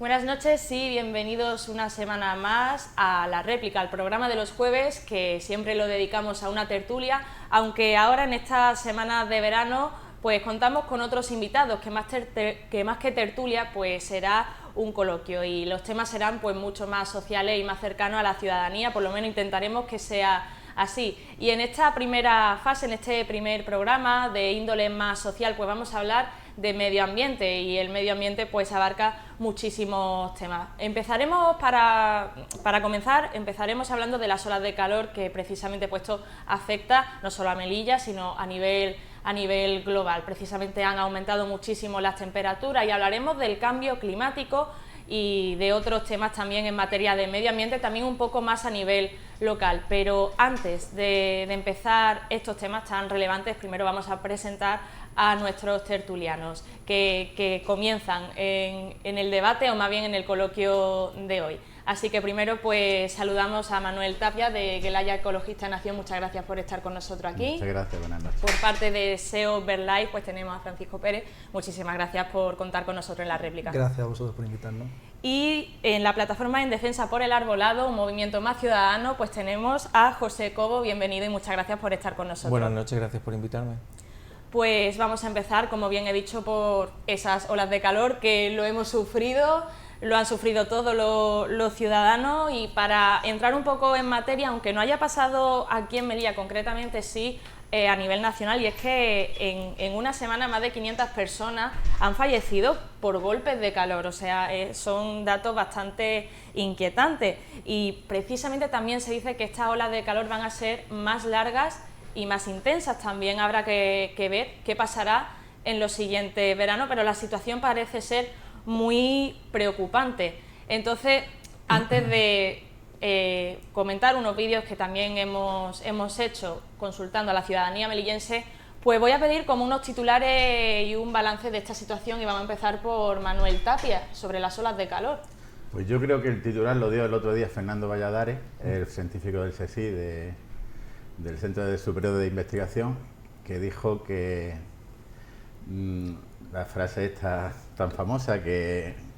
Buenas noches y bienvenidos una semana más a La Réplica, al programa de los jueves, que siempre lo dedicamos a una tertulia, aunque ahora en esta semana de verano pues contamos con otros invitados, que más que tertulia pues será un coloquio, y los temas serán pues mucho más sociales y más cercanos a la ciudadanía, por lo menos intentaremos que sea así. Y en esta primera fase, en este primer programa de índole más social, pues vamos a hablar de medio ambiente, y el medio ambiente pues abarca muchísimos temas. Empezaremos, para comenzar, empezaremos hablando de las olas de calor, que precisamente pues esto afecta no solo a Melilla, sino a nivel global. Precisamente han aumentado muchísimo las temperaturas, y hablaremos del cambio climático y de otros temas también en materia de medio ambiente, también un poco más a nivel local. Pero antes de empezar estos temas tan relevantes, primero vamos a presentar a nuestros tertulianos que comienzan en el debate, o más bien en el coloquio de hoy. Así que primero pues saludamos a Manuel Tapia, de Gelaya Ecologista Nación. Muchas gracias por estar con nosotros aquí. Muchas gracias, buenas noches. Por parte de SEO Verlife pues tenemos a Francisco Pérez. Muchísimas gracias por contar con nosotros en La Réplica. Gracias a vosotros por invitarnos. Y en la plataforma En Defensa por el Arbolado, un movimiento más ciudadano, pues tenemos a José Cobo. Bienvenido y muchas gracias por estar con nosotros. Buenas noches, gracias por invitarme. Pues vamos a empezar, como bien he dicho, por esas olas de calor que lo hemos sufrido, lo han sufrido todos los ciudadanos, y para entrar un poco en materia, aunque no haya pasado aquí en Melilla concretamente, sí a nivel nacional, y es que en una semana más de 500 personas han fallecido por golpes de calor. O sea, son datos bastante inquietantes, y precisamente también se dice que estas olas de calor van a ser más largas y más intensas. También habrá que ver qué pasará en los siguientes veranos, pero la situación parece ser muy preocupante. Entonces, antes de comentar unos vídeos que también hemos hecho consultando a la ciudadanía melillense, pues voy a pedir como unos titulares y un balance de esta situación, y vamos a empezar por Manuel Tapia, sobre las olas de calor. Pues yo creo que el titular lo dio el otro día Fernando Valladares, el científico del CSIC, del Centro Superior de Investigación, que dijo que la frase esta tan famosa que...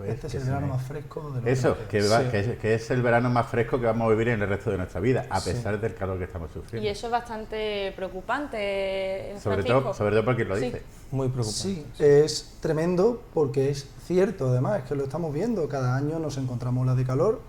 Este es el verano más fresco de los Eso, sí. que es el verano más fresco que vamos a vivir en el resto de nuestra vida, a pesar del calor que estamos sufriendo. Y eso es bastante preocupante, sobre Francisco. todo porque lo dice. Muy preocupante. Sí, es tremendo, porque es cierto, además, es que lo estamos viendo. Cada año nos encontramos olas de calor,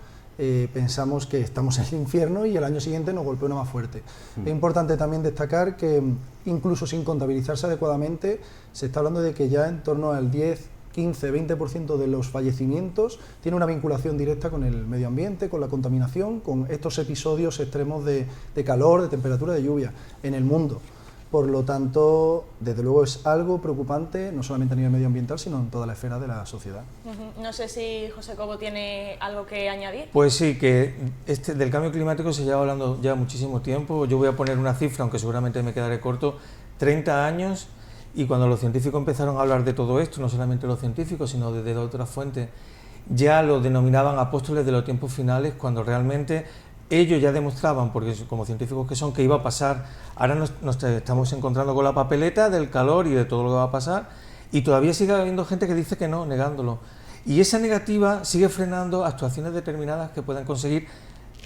pensamos que estamos en el infierno, y el año siguiente nos golpea una más fuerte. Es importante también destacar que, incluso sin contabilizarse adecuadamente, se está hablando de que ya en torno al 10, 15, 20% de los fallecimientos tiene una vinculación directa con el medio ambiente, con la contaminación, con estos episodios extremos de calor, de temperatura, de lluvia en el mundo. Por lo tanto, desde luego es algo preocupante, no solamente a nivel medioambiental, sino en toda la esfera de la sociedad. No sé si José Cobo tiene algo que añadir. Pues sí, que del cambio climático se lleva hablando ya muchísimo tiempo. Yo voy a poner una cifra, aunque seguramente me quedaré corto: 30 años, y cuando los científicos empezaron a hablar de todo esto, no solamente los científicos, sino desde otras fuentes, ya lo denominaban apóstoles de los tiempos finales, cuando realmente ellos ya demostraban, porque como científicos que son, que iba a pasar. Ahora nos estamos encontrando con la papeleta del calor y de todo lo que va a pasar, y todavía sigue habiendo gente que dice que no, negándolo. Y esa negativa sigue frenando actuaciones determinadas que puedan conseguir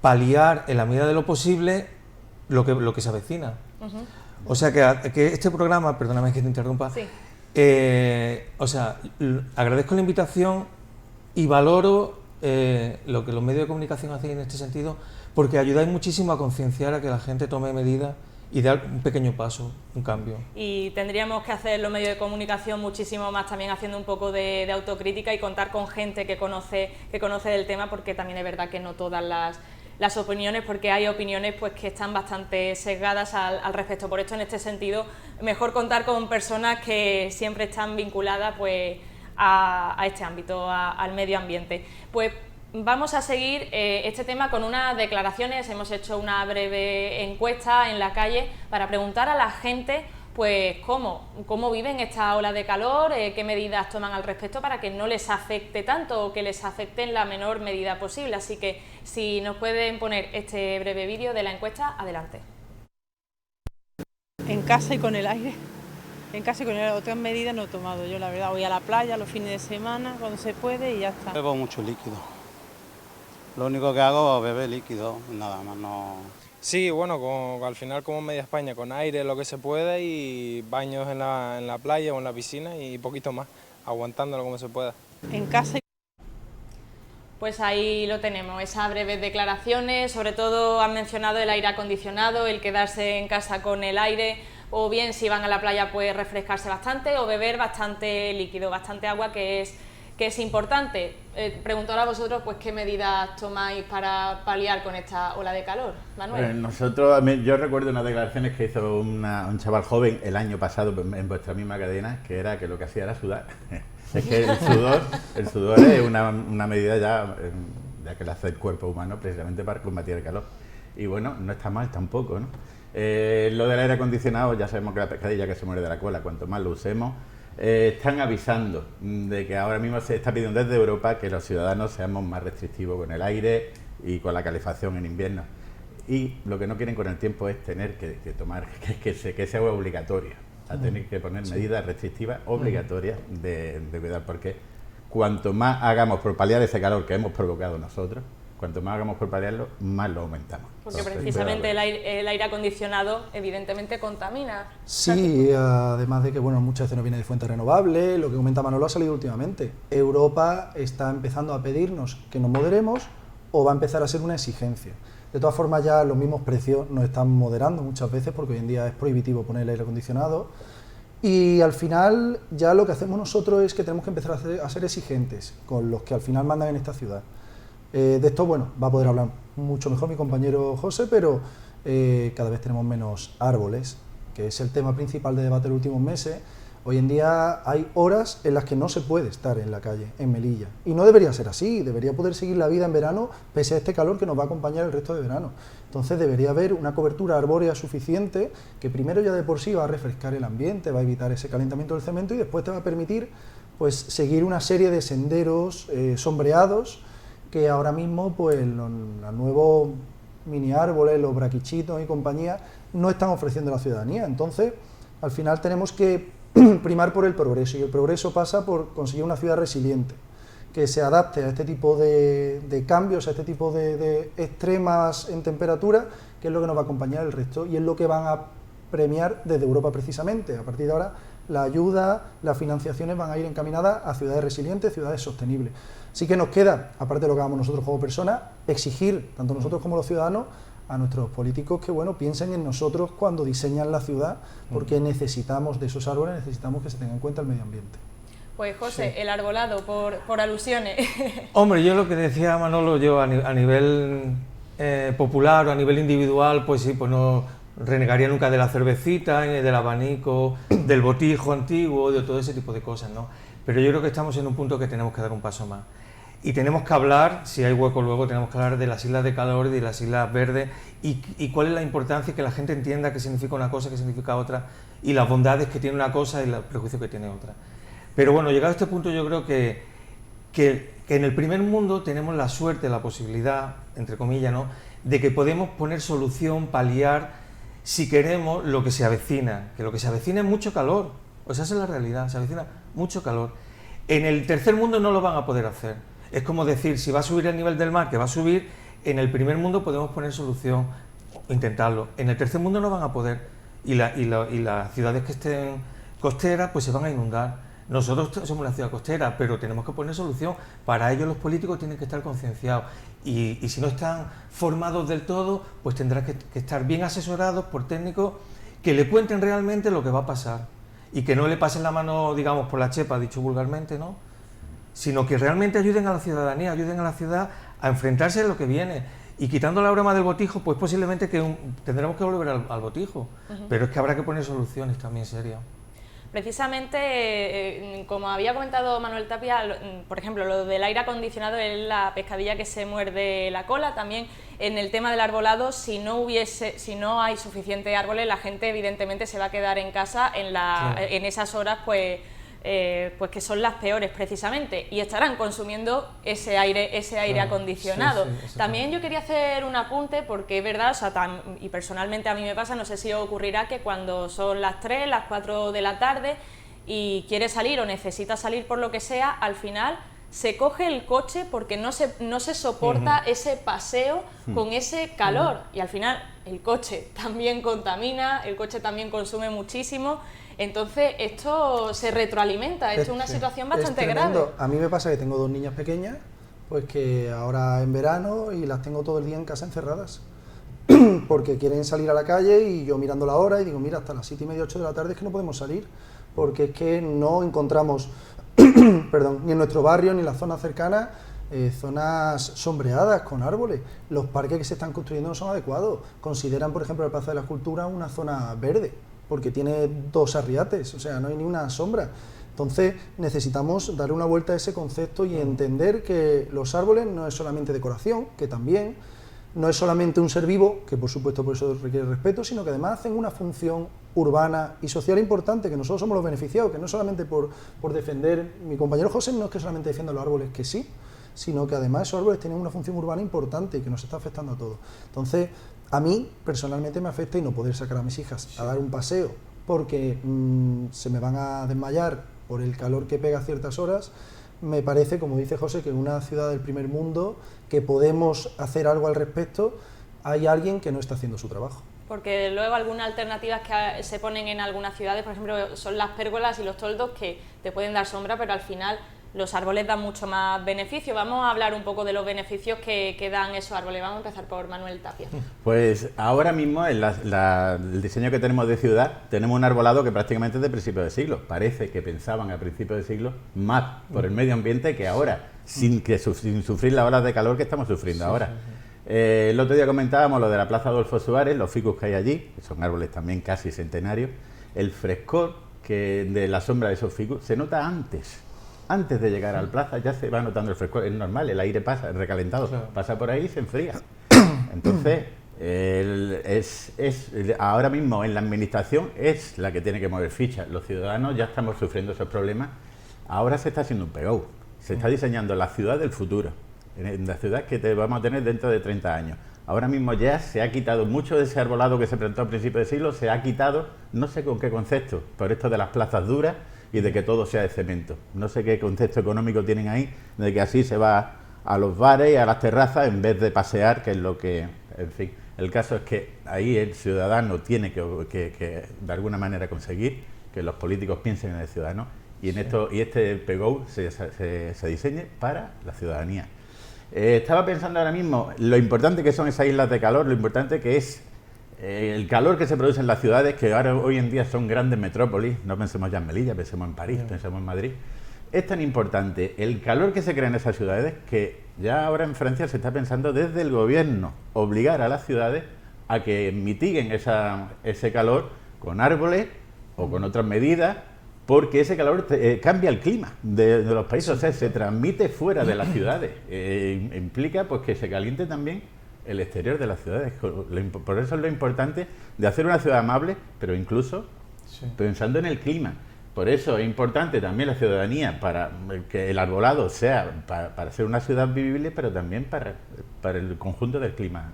paliar, en la medida de lo posible, lo que se avecina. O sea que este programa, perdóname que te interrumpa, Sí. O sea, agradezco la invitación y valoro lo que los medios de comunicación hacen en este sentido, porque ayudáis muchísimo a concienciar, a que la gente tome medidas y dar un pequeño paso, un cambio. Y tendríamos que hacer los medios de comunicación muchísimo más, también haciendo un poco de autocrítica, y contar con gente que conoce del tema, porque también es verdad que no todas las opiniones, porque hay opiniones pues que están bastante sesgadas al respecto. Por esto, en este sentido, mejor contar con personas que siempre están vinculadas pues a este ámbito, al medio ambiente. Pues vamos a seguir este tema con unas declaraciones. Hemos hecho una breve encuesta en la calle para preguntar a la gente pues cómo viven esta ola de calor, qué medidas toman al respecto para que no les afecte tanto, o que les afecte en la menor medida posible. Así que si nos pueden poner este breve vídeo de la encuesta, adelante. En casa y con el aire, En casa con otras medidas no he tomado yo, la verdad. Voy a la playa los fines de semana, cuando se puede y ya está. Bebo mucho líquido. Lo único que hago es beber líquido, nada más, no... Sí, bueno, al final como media España, con aire, lo que se pueda y baños en la playa o en la piscina y poquito más, aguantándolo como se pueda. En casa. Pues ahí lo tenemos, esas breves declaraciones, sobre todo han mencionado el aire acondicionado, el quedarse en casa con el aire, o bien si van a la playa pues refrescarse bastante o beber bastante líquido, bastante agua, que es importante. Pregunto ahora a vosotros pues qué medidas tomáis para paliar con esta ola de calor, Manuel. Yo recuerdo unas declaraciones que hizo un chaval joven el año pasado en vuestra misma cadena, que era que lo que hacía era sudar. Es que el sudor es una medida ya que le hace el cuerpo humano precisamente para combatir el calor. Y bueno, no está mal tampoco, ¿no? Lo del aire acondicionado, ya sabemos que la pescadilla que se muere de la cola, cuanto más lo usemos. Están avisando de que ahora mismo se está pidiendo desde Europa que los ciudadanos seamos más restrictivos con el aire y con la calefacción en invierno. Y lo que no quieren con el tiempo es tener que tomar, que sea obligatorio. A tener que poner medidas restrictivas obligatorias de cuidar, porque cuanto más hagamos por paliar ese calor que hemos provocado nosotros, cuanto más hagamos por paliarlo, más lo aumentamos. Porque precisamente el aire acondicionado evidentemente contamina. Sí, además de que bueno, muchas veces no viene de fuente renovable, lo que comenta Manolo ha salido últimamente. Europa está empezando a pedirnos que nos moderemos o va a empezar a ser una exigencia. De todas formas, ya los mismos precios nos están moderando muchas veces porque hoy en día es prohibitivo poner el aire acondicionado y al final ya lo que hacemos nosotros es que tenemos que empezar a ser exigentes con los que al final mandan en esta ciudad. De esto, bueno, va a poder hablar mucho mejor mi compañero José, pero cada vez tenemos menos árboles, que es el tema principal de debate de los últimos meses. Hoy en día hay horas en las que no se puede estar en la calle, en Melilla. Y no debería ser así, debería poder seguir la vida en verano pese a este calor que nos va a acompañar el resto de verano. Entonces debería haber una cobertura arbórea suficiente que primero ya de por sí va a refrescar el ambiente, va a evitar ese calentamiento del cemento y después te va a permitir pues seguir una serie de senderos sombreados que ahora mismo pues los nuevos mini árboles, los braquichitos y compañía no están ofreciendo a la ciudadanía. Entonces al final tenemos que primar por el progreso, y el progreso pasa por conseguir una ciudad resiliente, que se adapte a este tipo de cambios, a este tipo de extremas en temperatura, que es lo que nos va a acompañar el resto, y es lo que van a premiar desde Europa precisamente. A partir de ahora, la ayuda, las financiaciones van a ir encaminadas a ciudades resilientes, ciudades sostenibles. Así que nos queda, aparte de lo que hagamos nosotros como personas, exigir, tanto nosotros como los ciudadanos, a nuestros políticos que bueno, piensen en nosotros cuando diseñan la ciudad, porque necesitamos de esos árboles, necesitamos que se tenga en cuenta el medio ambiente. Pues José, Sí. el arbolado, por alusiones. Hombre, yo lo que decía Manolo, yo a nivel popular o a nivel individual, pues sí, pues no renegaría nunca de la cervecita, del abanico, del botijo antiguo, de todo ese tipo de cosas, ¿no? Pero yo creo que estamos en un punto que tenemos que dar un paso más. Y tenemos que hablar, si hay hueco luego, tenemos que hablar de las islas de calor y de las islas verdes y cuál es la importancia, que la gente entienda qué significa una cosa, qué significa otra, y las bondades que tiene una cosa y los prejuicios que tiene otra. Pero bueno, llegado a este punto yo creo que en el primer mundo tenemos la suerte, la posibilidad, entre comillas, ¿no?, de que podemos poner solución, paliar, si queremos, lo que se avecina, que lo que se avecina es mucho calor, o sea, esa es la realidad, se avecina mucho calor. En el tercer mundo no lo van a poder hacer. Es como decir, si va a subir el nivel del mar, que va a subir, en el primer mundo podemos poner solución, intentarlo. En el tercer mundo no van a poder, y las ciudades que estén costeras pues se van a inundar. Nosotros somos una ciudad costera, pero tenemos que poner solución. Para ello los políticos tienen que estar concienciados y si no están formados del todo, pues tendrán que estar bien asesorados por técnicos que le cuenten realmente lo que va a pasar y que no le pasen la mano, digamos, por la chepa, dicho vulgarmente, ¿no?, sino que realmente ayuden a la ciudadanía, ayuden a la ciudad a enfrentarse a lo que viene. Y quitando la broma del botijo, pues posiblemente tendremos que volver al botijo, pero es que habrá que poner soluciones también serias. Precisamente, como había comentado Manuel Tapia, por ejemplo, lo del aire acondicionado es la pescadilla que se muerde la cola. También en el tema del arbolado, si no hay suficientes árboles, la gente evidentemente se va a quedar en casa en esas horas, pues pues que son las peores precisamente, y estarán consumiendo ese aire acondicionado. Sí, También yo quería hacer un apunte, porque es verdad, o sea, y personalmente a mí me pasa, no sé si os ocurrirá, que cuando son las 3, las 4 de la tarde y quieres salir o necesitas salir por lo que sea, al final se coge el coche porque no se soporta ese paseo con ese calor, y al final el coche también contamina, el coche también consume muchísimo. Entonces esto se retroalimenta, esto es una situación bastante grave. A mí me pasa que tengo 2 niñas pequeñas, pues que ahora en verano y las tengo todo el día en casa encerradas, porque quieren salir a la calle y yo mirando la hora y digo, mira, hasta las 7:30, 8 de la tarde es que no podemos salir, porque es que no encontramos, perdón, ni en nuestro barrio ni en las zonas cercanas, zonas sombreadas con árboles. Los parques que se están construyendo no son adecuados. Consideran, por ejemplo, la Plaza de la Escultura una zona verde, porque tiene 2 arriates, o sea, no hay ni una sombra. Entonces necesitamos darle una vuelta a ese concepto y entender que los árboles no es solamente decoración, que también, no es solamente un ser vivo, que por supuesto por eso requiere respeto, sino que además hacen una función urbana y social importante, que nosotros somos los beneficiados, que no solamente por defender, mi compañero José no es que solamente defienda los árboles, que sí, sino que además esos árboles tienen una función urbana importante y que nos está afectando a todos. Entonces, a mí personalmente me afecta y no poder sacar a mis hijas a dar un paseo porque se me van a desmayar por el calor que pega a ciertas horas. Me parece, como dice José, que en una ciudad del primer mundo que podemos hacer algo al respecto, hay alguien que no está haciendo su trabajo. Porque luego algunas alternativas que se ponen en algunas ciudades, por ejemplo, son las pérgolas y los toldos, que te pueden dar sombra, pero al final los árboles dan mucho más beneficio. Vamos a hablar un poco de los beneficios que dan esos árboles. Vamos a empezar por Manuel Tapia. Pues ahora mismo en el diseño que tenemos de ciudad tenemos un arbolado que prácticamente es de principio de siglo. Parece que pensaban a principios de siglo más por el medio ambiente que ahora, sin sufrir las olas de calor que estamos sufriendo ahora. El otro día comentábamos lo de la Plaza Adolfo Suárez, los ficus que hay allí, que son árboles también casi centenarios. El frescor de la sombra de esos ficus se nota antes de llegar al plaza, ya se va notando el frescor, es normal, el aire pasa, el recalentado, pasa por ahí y se enfría. Entonces, ahora mismo en la administración es la que tiene que mover fichas. Los ciudadanos ya estamos sufriendo esos problemas. Ahora se está haciendo un PGO, se está diseñando la ciudad del futuro, en la ciudad que vamos a tener dentro de 30 años. Ahora mismo ya se ha quitado mucho de ese arbolado que se plantó a principios de siglo, se ha quitado, no sé con qué concepto, por esto de las plazas duras y de que todo sea de cemento. No sé qué concepto económico tienen ahí, de que así se va a los bares y a las terrazas en vez de pasear, que es lo que, en fin. El caso es que ahí el ciudadano tiene que de alguna manera conseguir que los políticos piensen en el ciudadano y en esto, y este PGO se diseñe para la ciudadanía. Estaba pensando ahora mismo lo importante que son esas islas de calor, lo importante que es el calor que se produce en las ciudades, que ahora hoy en día son grandes metrópolis, no pensemos ya en Melilla, pensemos en París, pensemos en Madrid. Es tan importante el calor que se crea en esas ciudades que ya ahora en Francia se está pensando desde el gobierno obligar a las ciudades a que mitiguen ese calor con árboles o con otras medidas, porque ese calor cambia el clima de los países, o sea, se transmite fuera de las ciudades. Implica pues que se caliente también el exterior de las ciudades. Por eso es lo importante de hacer una ciudad amable, pero incluso pensando en el clima. Por eso es importante también la ciudadanía, para que el arbolado sea para ser una ciudad vivible, pero también para el conjunto del clima.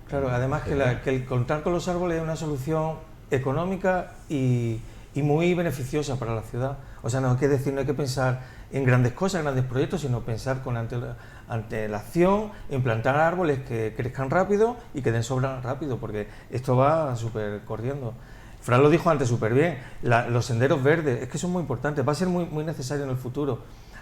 Claro, además que el contar con los árboles es una solución económica y muy beneficiosa para la ciudad. O sea, no hay que decir, no hay que pensar en grandes cosas, grandes proyectos, sino pensar ante la acción, en plantar árboles que crezcan rápido y que den sombra rápido, porque esto va súper corriendo. Fran lo dijo antes súper bien, los senderos verdes, es que son muy importantes, va a ser muy necesario en el futuro.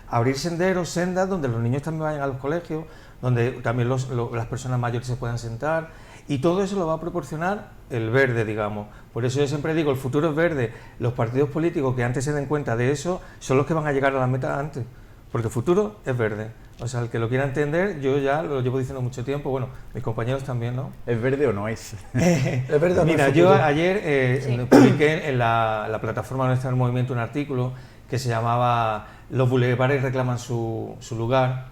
Abrir senderos, sendas, donde los niños también vayan a los colegios, donde también las personas mayores se puedan sentar, y todo eso lo va a proporcionar el verde, digamos. Por eso yo siempre digo, el futuro es verde. Los partidos políticos que antes se den cuenta de eso son los que van a llegar a la meta antes, porque el futuro es verde. O sea, el que lo quiera entender, yo ya lo llevo diciendo mucho tiempo, bueno, mis compañeros también, ¿no? ¿Es verde o no es? ¿Es verde o no? Mira, yo ayer publiqué en la plataforma nuestra del movimiento un artículo que se llamaba Los bulevares reclaman su lugar,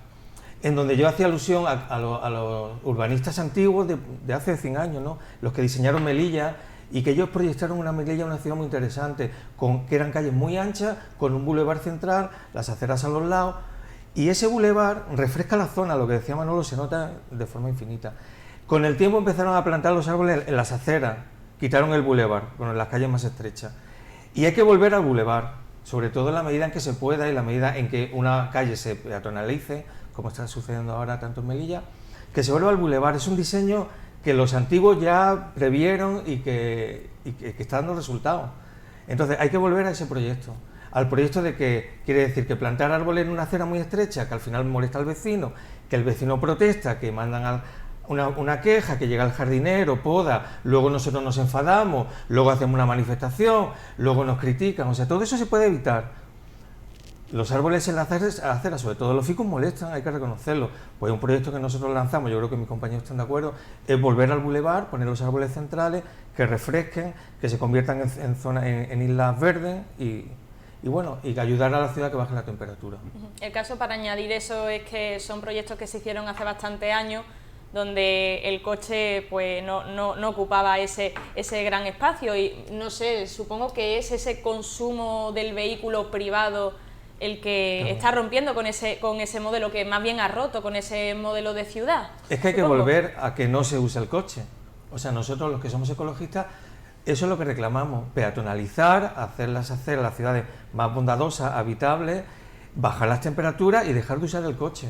en donde yo hacía alusión a los urbanistas antiguos de hace 100 años, ¿no? Los que diseñaron Melilla y que ellos proyectaron una Melilla, una ciudad muy interesante, que eran calles muy anchas, con un bulevar central, las aceras a los lados, y ese bulevar refresca la zona, lo que decía Manolo, se nota de forma infinita. Con el tiempo empezaron a plantar los árboles en las aceras, quitaron el bulevar, bueno, en las calles más estrechas, y hay que volver al bulevar, sobre todo en la medida en que se pueda y en la medida en que una calle se peatonalice, como está sucediendo ahora tanto en Melilla, que se vuelva al bulevar. Es un diseño que los antiguos ya previeron y que está dando resultados. Entonces hay que volver a ese proyecto, al proyecto de que quiere decir que plantar árboles en una acera muy estrecha, que al final molesta al vecino, que el vecino protesta, que mandan una queja, que llega el jardinero, poda, luego nosotros nos enfadamos, luego hacemos una manifestación, luego nos critican, o sea, todo eso se puede evitar. Los árboles en la acera, sobre todo los ficus, molestan, hay que reconocerlo. Pues un proyecto que nosotros lanzamos, yo creo que mis compañeros están de acuerdo, es volver al bulevar, poner los árboles centrales, que refresquen, que se conviertan en islas verdes y bueno, y que ayudar a la ciudad a que baje la temperatura. El caso, para añadir eso, es que son proyectos que se hicieron hace bastantes años, donde el coche pues no ocupaba ese gran espacio, y no sé, supongo que es ese consumo del vehículo privado el que está rompiendo con ese modelo, que más bien ha roto con ese modelo de ciudad. Es que hay que volver a que no se use el coche. O sea, nosotros los que somos ecologistas, eso es lo que reclamamos, peatonalizar, hacer las ciudades más bondadosas, habitables, bajar las temperaturas y dejar de usar el coche.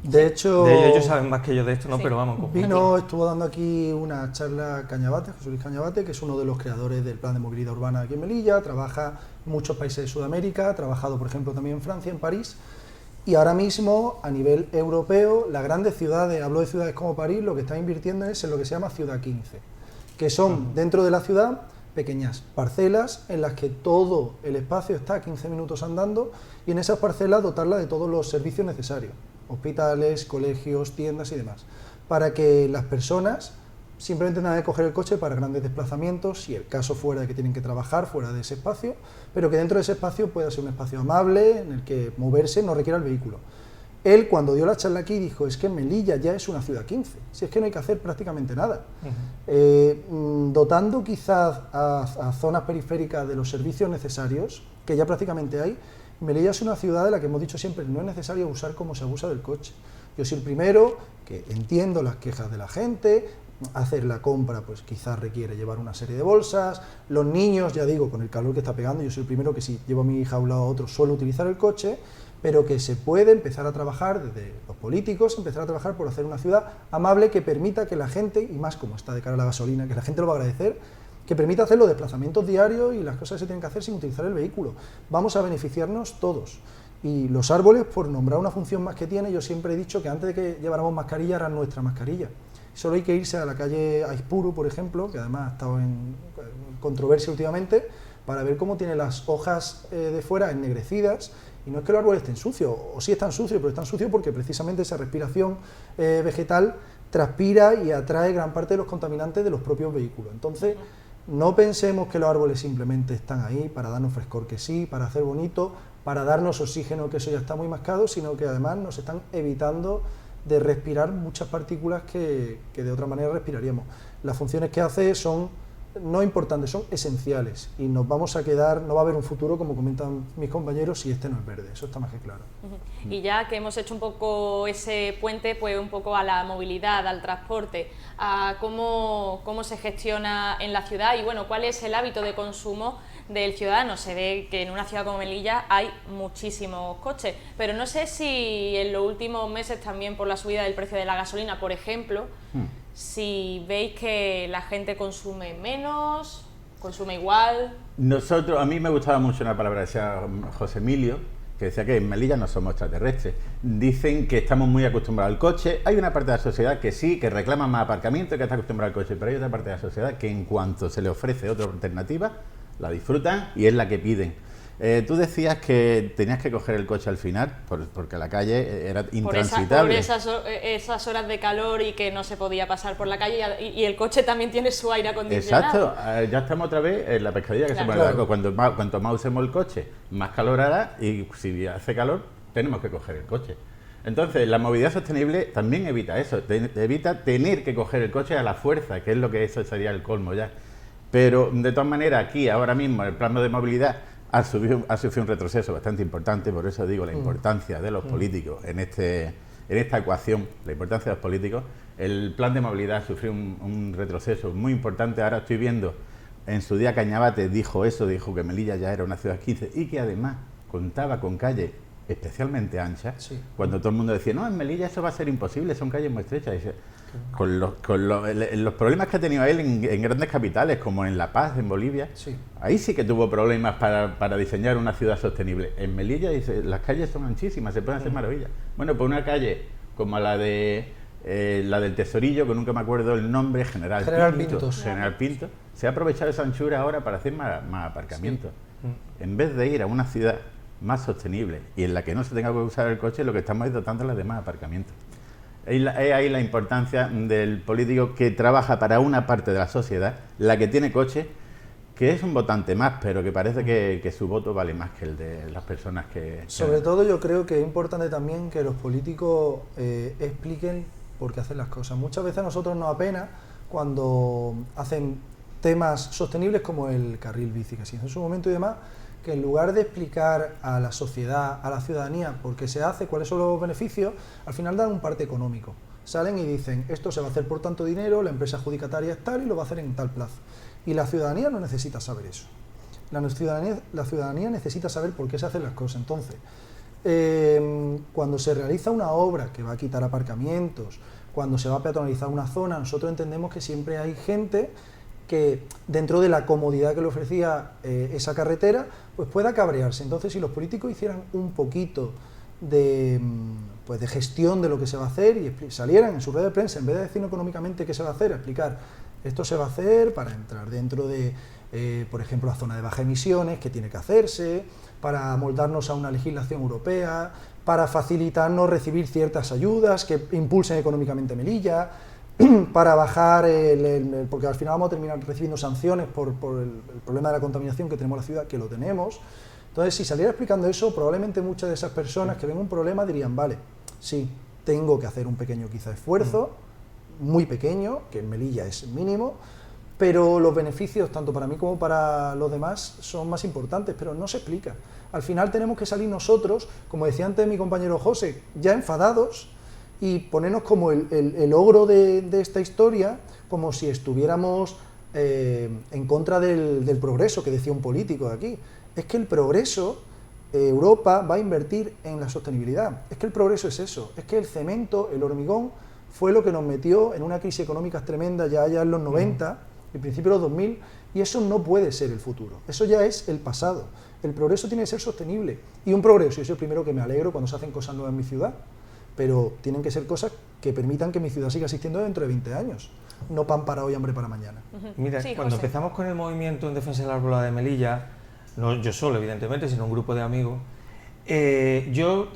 De hecho, ellos saben más que yo de esto, ¿no? Sí. Pero vamos. Estuvo dando aquí una charla Cañabate, José Luis Cañabate, que es uno de los creadores del Plan de Movilidad Urbana aquí en Melilla, trabaja en muchos países de Sudamérica, ha trabajado, por ejemplo, también en Francia, en París, y ahora mismo, a nivel europeo, las grandes ciudades, hablo de ciudades como París, lo que están invirtiendo es en lo que se llama Ciudad 15, que son, dentro de la ciudad, pequeñas parcelas en las que todo el espacio está a 15 minutos andando, y en esas parcelas dotarla de todos los servicios necesarios, hospitales, colegios, tiendas y demás, para que las personas simplemente tengan que coger el coche para grandes desplazamientos, si el caso fuera de que tienen que trabajar fuera de ese espacio, pero que dentro de ese espacio pueda ser un espacio amable, en el que moverse no requiera el vehículo. Él, cuando dio la charla aquí, dijo, es que Melilla ya es una ciudad 15, si es que no hay que hacer prácticamente nada. Dotando quizás a zonas periféricas de los servicios necesarios, que ya prácticamente hay, Melilla es una ciudad de la que hemos dicho siempre, no es necesario usar como se abusa del coche. Yo soy el primero que entiendo las quejas de la gente, hacer la compra pues quizás requiere llevar una serie de bolsas, los niños, ya digo, con el calor que está pegando, yo soy el primero que si llevo a mi hija a un lado a otro suelo utilizar el coche, pero que se puede empezar a trabajar desde los políticos, empezar a trabajar por hacer una ciudad amable que permita que la gente, y más como está de cara a la gasolina, que la gente lo va a agradecer, que permita hacer los desplazamientos diarios y las cosas que se tienen que hacer sin utilizar el vehículo. Vamos a beneficiarnos todos. Y los árboles, por nombrar una función más que tiene, yo siempre he dicho que antes de que lleváramos mascarilla eran nuestra mascarilla. Solo hay que irse a la calle Aispuru, por ejemplo, que además ha estado en controversia últimamente, para ver cómo tiene las hojas de fuera ennegrecidas. Y no es que los árboles estén sucios, o sí están sucios, pero están sucios porque precisamente esa respiración vegetal transpira y atrae gran parte de los contaminantes de los propios vehículos. Entonces, no pensemos que los árboles simplemente están ahí para darnos frescor, que sí, para hacer bonito, para darnos oxígeno, que eso ya está muy mascado, sino que además nos están evitando de respirar muchas partículas que de otra manera respiraríamos. Las funciones que hace son no importantes, son esenciales, y nos vamos a quedar, no va a haber un futuro, como comentan mis compañeros, si este no es verde, eso está más que claro. Y ya que hemos hecho un poco ese puente, pues un poco a la movilidad, al transporte, a cómo se gestiona en la ciudad, y bueno, cuál es el hábito de consumo del ciudadano. Se ve que en una ciudad como Melilla hay muchísimos coches, pero no sé si en los últimos meses, también por la subida del precio de la gasolina, por ejemplo, si veis que la gente consume menos, consume igual. A mí me gustaba mucho una palabra que decía José Emilio, que decía que en Melilla no somos extraterrestres. Dicen que estamos muy acostumbrados al coche. Hay una parte de la sociedad que sí, que reclama más aparcamiento y que está acostumbrada al coche, pero hay otra parte de la sociedad que en cuanto se le ofrece otra alternativa, la disfrutan y es la que piden. Tú decías que tenías que coger el coche al final porque la calle era intransitable. Por esas horas de calor y que no se podía pasar por la calle, y el coche también tiene su aire acondicionado. Exacto, ya estamos otra vez en la pescadilla que se pone largo. Cuanto más usemos el coche, más calor hará, y si hace calor tenemos que coger el coche. Entonces, la movilidad sostenible también evita eso, evita tener que coger el coche a la fuerza, que es lo que eso sería el colmo ya. Pero, de todas maneras, aquí, ahora mismo, el plano de movilidad ha sufrido un retroceso bastante importante, por eso digo la importancia de los políticos en esta ecuación, la importancia de los políticos. El plan de movilidad sufrió un retroceso muy importante. Ahora estoy viendo, en su día Cañabate dijo que Melilla ya era una ciudad 15 y que además contaba con calles especialmente anchas, Sí. cuando todo el mundo decía, no, en Melilla eso va a ser imposible, son calles muy estrechas. Y con los problemas que ha tenido él en grandes capitales, como en La Paz, en Bolivia, Sí. ahí sí que tuvo problemas para diseñar una ciudad sostenible. En Melilla dice, las calles son anchísimas, se pueden hacer maravillas. Bueno, pues una calle como la del Tesorillo, que nunca me acuerdo el nombre, General Pintos. General Pinto, se ha aprovechado esa anchura ahora para hacer más aparcamientos. En vez de ir a una ciudad más sostenible y en la que no se tenga que usar el coche, lo que estamos es dotándola de más aparcamientos. Es ahí la importancia del político que trabaja para una parte de la sociedad, la que tiene coche, que es un votante más, pero que parece que su voto vale más que el de las personas que... Sobre todo yo creo que es importante también que los políticos expliquen por qué hacen las cosas. Muchas veces a nosotros nos apena cuando hacen temas sostenibles como el carril bici que se hizo en su momento y demás, que en lugar de explicar a la sociedad, a la ciudadanía por qué se hace, cuáles son los beneficios, al final dan un parte económico. Salen y dicen, esto se va a hacer por tanto dinero, la empresa adjudicataria es tal y lo va a hacer en tal plazo. Y la ciudadanía no necesita saber eso. La ciudadanía necesita saber por qué se hacen las cosas. Entonces, cuando se realiza una obra que va a quitar aparcamientos, cuando se va a peatonalizar una zona, nosotros entendemos que siempre hay gente que dentro de la comodidad que le ofrecía esa carretera, pues pueda cabrearse. Entonces, si los políticos hicieran un poquito de gestión de lo que se va a hacer y salieran en su red de prensa, en vez de decir económicamente qué se va a hacer, a explicar, esto se va a hacer para entrar dentro de, por ejemplo, la zona de baja emisiones, que tiene que hacerse, para moldarnos a una legislación europea, para facilitarnos recibir ciertas ayudas que impulsen económicamente Melilla, para bajar, porque al final vamos a terminar recibiendo sanciones por el problema de la contaminación que tenemos en la ciudad, que lo tenemos. Entonces, si saliera explicando eso, probablemente muchas de esas personas que ven un problema dirían, vale, sí, tengo que hacer un pequeño quizá esfuerzo, muy pequeño, que en Melilla es mínimo, pero los beneficios, tanto para mí como para los demás, son más importantes, pero no se explica. Al final tenemos que salir nosotros, como decía antes mi compañero José, ya enfadados, y ponernos como el ogro de esta historia, como si estuviéramos en contra del progreso que decía un político de aquí. Es que el progreso, Europa va a invertir en la sostenibilidad. Es que el progreso es eso, es que el cemento, el hormigón, fue lo que nos metió en una crisis económica tremenda ya en los 90, y principios de los 2000, y eso no puede ser el futuro, eso ya es el pasado. El progreso tiene que ser sostenible, y un progreso, yo soy el primero que me alegro cuando se hacen cosas nuevas en mi ciudad, pero tienen que ser cosas que permitan que mi ciudad siga existiendo dentro de 20 años, no pan para hoy, hambre para mañana. Mira, Sí, cuando José. empezamos con el movimiento en defensa de la arbolada de Melilla, no yo solo, evidentemente, sino un grupo de amigos, yo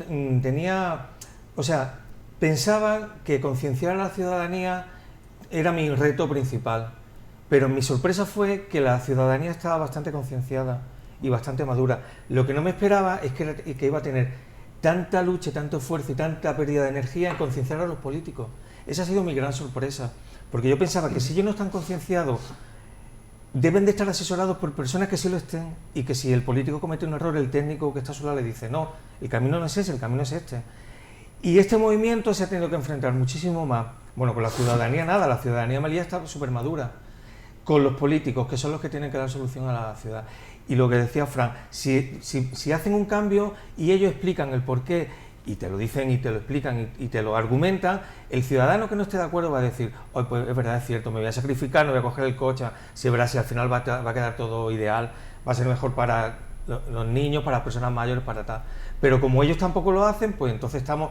tenía, o sea, pensaba que concienciar a la ciudadanía era mi reto principal, pero mi sorpresa fue que la ciudadanía estaba bastante concienciada y bastante madura. Lo que no me esperaba es que iba a tener tanta lucha, tanto esfuerzo y tanta pérdida de energía en concienciar a los políticos. Esa ha sido mi gran sorpresa, porque yo pensaba que si ellos no están concienciados, deben de estar asesorados por personas que sí lo estén, y que si el político comete un error, el técnico que está a su lado le dice, no, el camino no es ese, el camino es este. Y este movimiento se ha tenido que enfrentar muchísimo más, bueno, con la ciudadanía nada, la ciudadanía de Melilla está súper madura, con los políticos, que son los que tienen que dar solución a la ciudad. Y lo que decía Fran, si hacen un cambio y ellos explican el porqué, y te lo dicen y te lo explican y te lo argumentan, el ciudadano que no esté de acuerdo va a decir, oh, pues es verdad, es cierto, me voy a sacrificar, no voy a coger el coche, si es verdad, si al final va a quedar todo ideal, va a ser mejor para los niños, para las personas mayores, para tal. Pero como ellos tampoco lo hacen, pues entonces estamos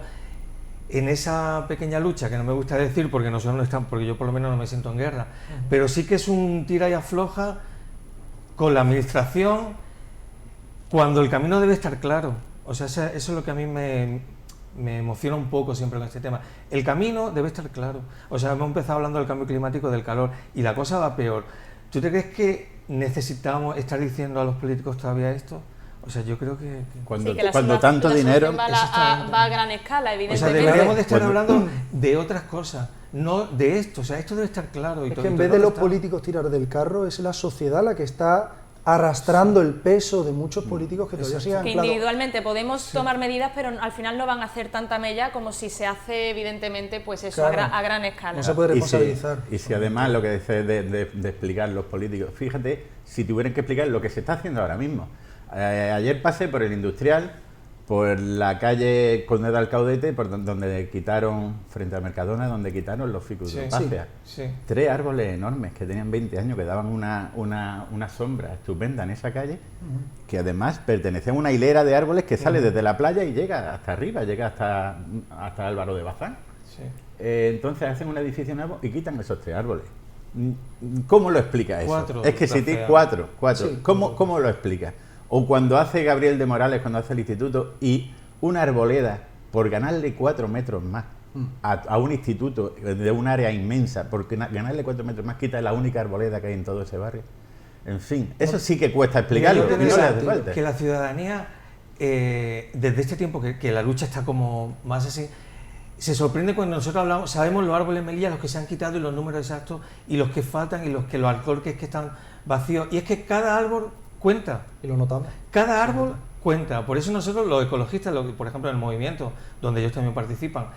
en esa pequeña lucha, que no me gusta decir porque nosotros no estamos, porque yo por lo menos no me siento en guerra, pero sí que es un tira y afloja con la administración cuando el camino debe estar claro. O sea, eso es lo que a mí me emociona un poco siempre con este tema. El camino debe estar claro. O sea, hemos empezado hablando del cambio climático, del calor, y la cosa va peor. ¿Tú te crees que necesitamos estar diciendo a los políticos todavía esto? O sea, yo creo que Cuando, Sí, que la cuando solución- tanto la dinero... solución va a gran escala, o sea, evidentemente. deberíamos de estar Cuando- hablando de otras cosas. no de esto. O sea, esto debe estar claro. Es que en vez de los políticos tirar del carro, es la sociedad la que está arrastrando el peso de muchos políticos que todavía siguen que anclados. individualmente podemos tomar medidas, pero al final no van a hacer tanta mella como si se hace evidentemente pues eso, Claro. a gran escala. No se puede Y si- responsabilizar. Y si además lo que dice de explicar los políticos, fíjate, si tuvieran que explicar lo que se está haciendo ahora mismo. Ayer pasé por el Industrial, por la calle Conde de Alcaudete, donde quitaron, frente a Mercadona, donde quitaron los ficus de Opacia. Sí. 3 árboles enormes que tenían 20 años, que daban una sombra estupenda en esa calle, que además pertenecían a una hilera de árboles que sale desde la playa y llega hasta arriba, llega hasta Álvaro de Bazán. Sí. Entonces hacen un edificio nuevo y quitan esos 3 árboles. ¿Cómo lo explica eso? 4, Es que si Rafael. cuatro. Sí, ¿Cómo lo explica? O cuando hace Gabriel de Morales, cuando hace el instituto, y una arboleda, por ganarle 4 metros más a un instituto de un área inmensa, porque ganarle 4 metros más quita la única arboleda que hay en todo ese barrio. En fin, eso sí que cuesta explicarlo, Yo y creo no le hace que falta. que la ciudadanía, desde este tiempo que la lucha está como más así, se sorprende cuando nosotros hablamos, sabemos los árboles Melilla, los que se han quitado y los números exactos, y los que faltan y los alcorques que están vacíos. Y es que cada árbol cuenta. Y lo notamos. Cada árbol cuenta. Por eso nosotros, los ecologistas, por ejemplo, en el movimiento, donde ellos también participan,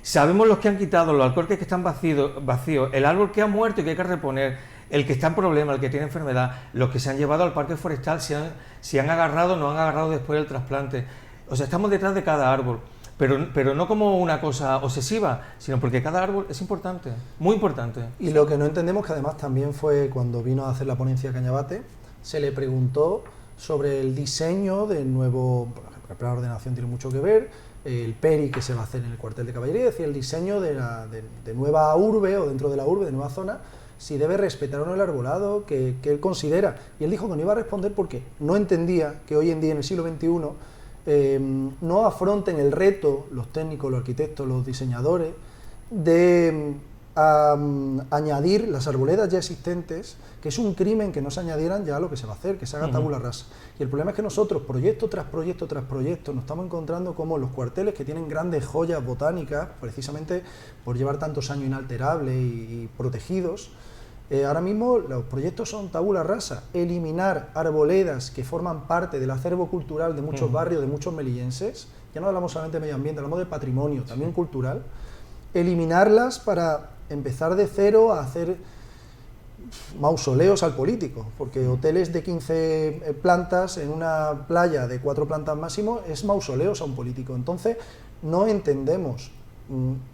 sabemos los que han quitado, los alcorques que están vacíos, el árbol que ha muerto y que hay que reponer, el que está en problema, el que tiene enfermedad, los que se han llevado al parque forestal, si han agarrado o no han agarrado después del trasplante. O sea, estamos detrás de cada árbol. Pero no como una cosa obsesiva, sino porque cada árbol es importante, muy importante. Y lo que no entendemos, que además también fue cuando vino a hacer la ponencia de Cañabate, se le preguntó sobre el diseño del nuevo, por ejemplo, el plan de ordenación tiene mucho que ver, el PERI que se va a hacer en el cuartel de caballería, es decir, el diseño de nueva urbe o dentro de la urbe, de nueva zona, si debe respetar o no el arbolado que él considera. Y él dijo que no iba a responder porque no entendía que hoy en día, en el siglo XXI, no afronten el reto, los técnicos, los arquitectos, los diseñadores, de añadir las arboledas ya existentes, que es un crimen que no se añadieran ya a lo que se va a hacer, que se haga tabula rasa. Y el problema es que nosotros, proyecto tras proyecto tras proyecto, nos estamos encontrando como los cuarteles que tienen grandes joyas botánicas, precisamente por llevar tantos años inalterables y protegidos, ahora mismo los proyectos son tabula rasa. Eliminar arboledas que forman parte del acervo cultural de muchos barrios, de muchos melillenses, ya no hablamos solamente de medio ambiente, hablamos de patrimonio, también cultural, eliminarlas para empezar de cero a hacer mausoleos al político, porque hoteles de 15 plantas en una playa de 4 plantas máximo es mausoleos a un político. Entonces no entendemos,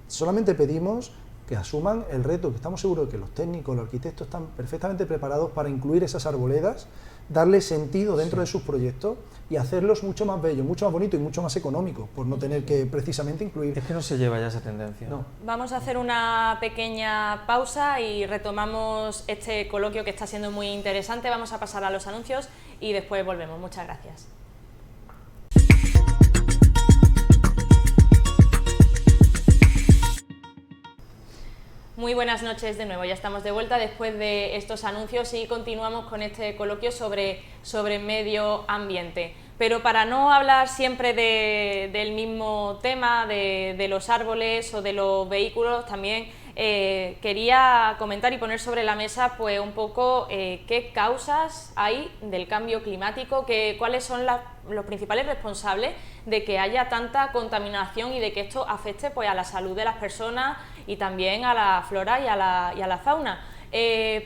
solamente pedimos que asuman el reto, que estamos seguros de que los técnicos, los arquitectos están perfectamente preparados para incluir esas arboledas, darle sentido dentro de sus proyectos y hacerlos mucho más bellos, mucho más bonitos y mucho más económicos, por no tener que precisamente incluir. Es que no se lleva ya esa tendencia. No. Vamos a hacer una pequeña pausa y retomamos este coloquio que está siendo muy interesante. Vamos a pasar a los anuncios y después volvemos. Muchas gracias. Muy buenas noches de nuevo, ya estamos de vuelta después de estos anuncios y continuamos con este coloquio sobre medio ambiente. Pero para no hablar siempre del mismo tema, de los árboles o de los vehículos, también quería comentar y poner sobre la mesa pues un poco qué causas hay del cambio climático, cuáles son los principales responsables de que haya tanta contaminación y de que esto afecte pues a la salud de las personas y también a la flora y a la fauna.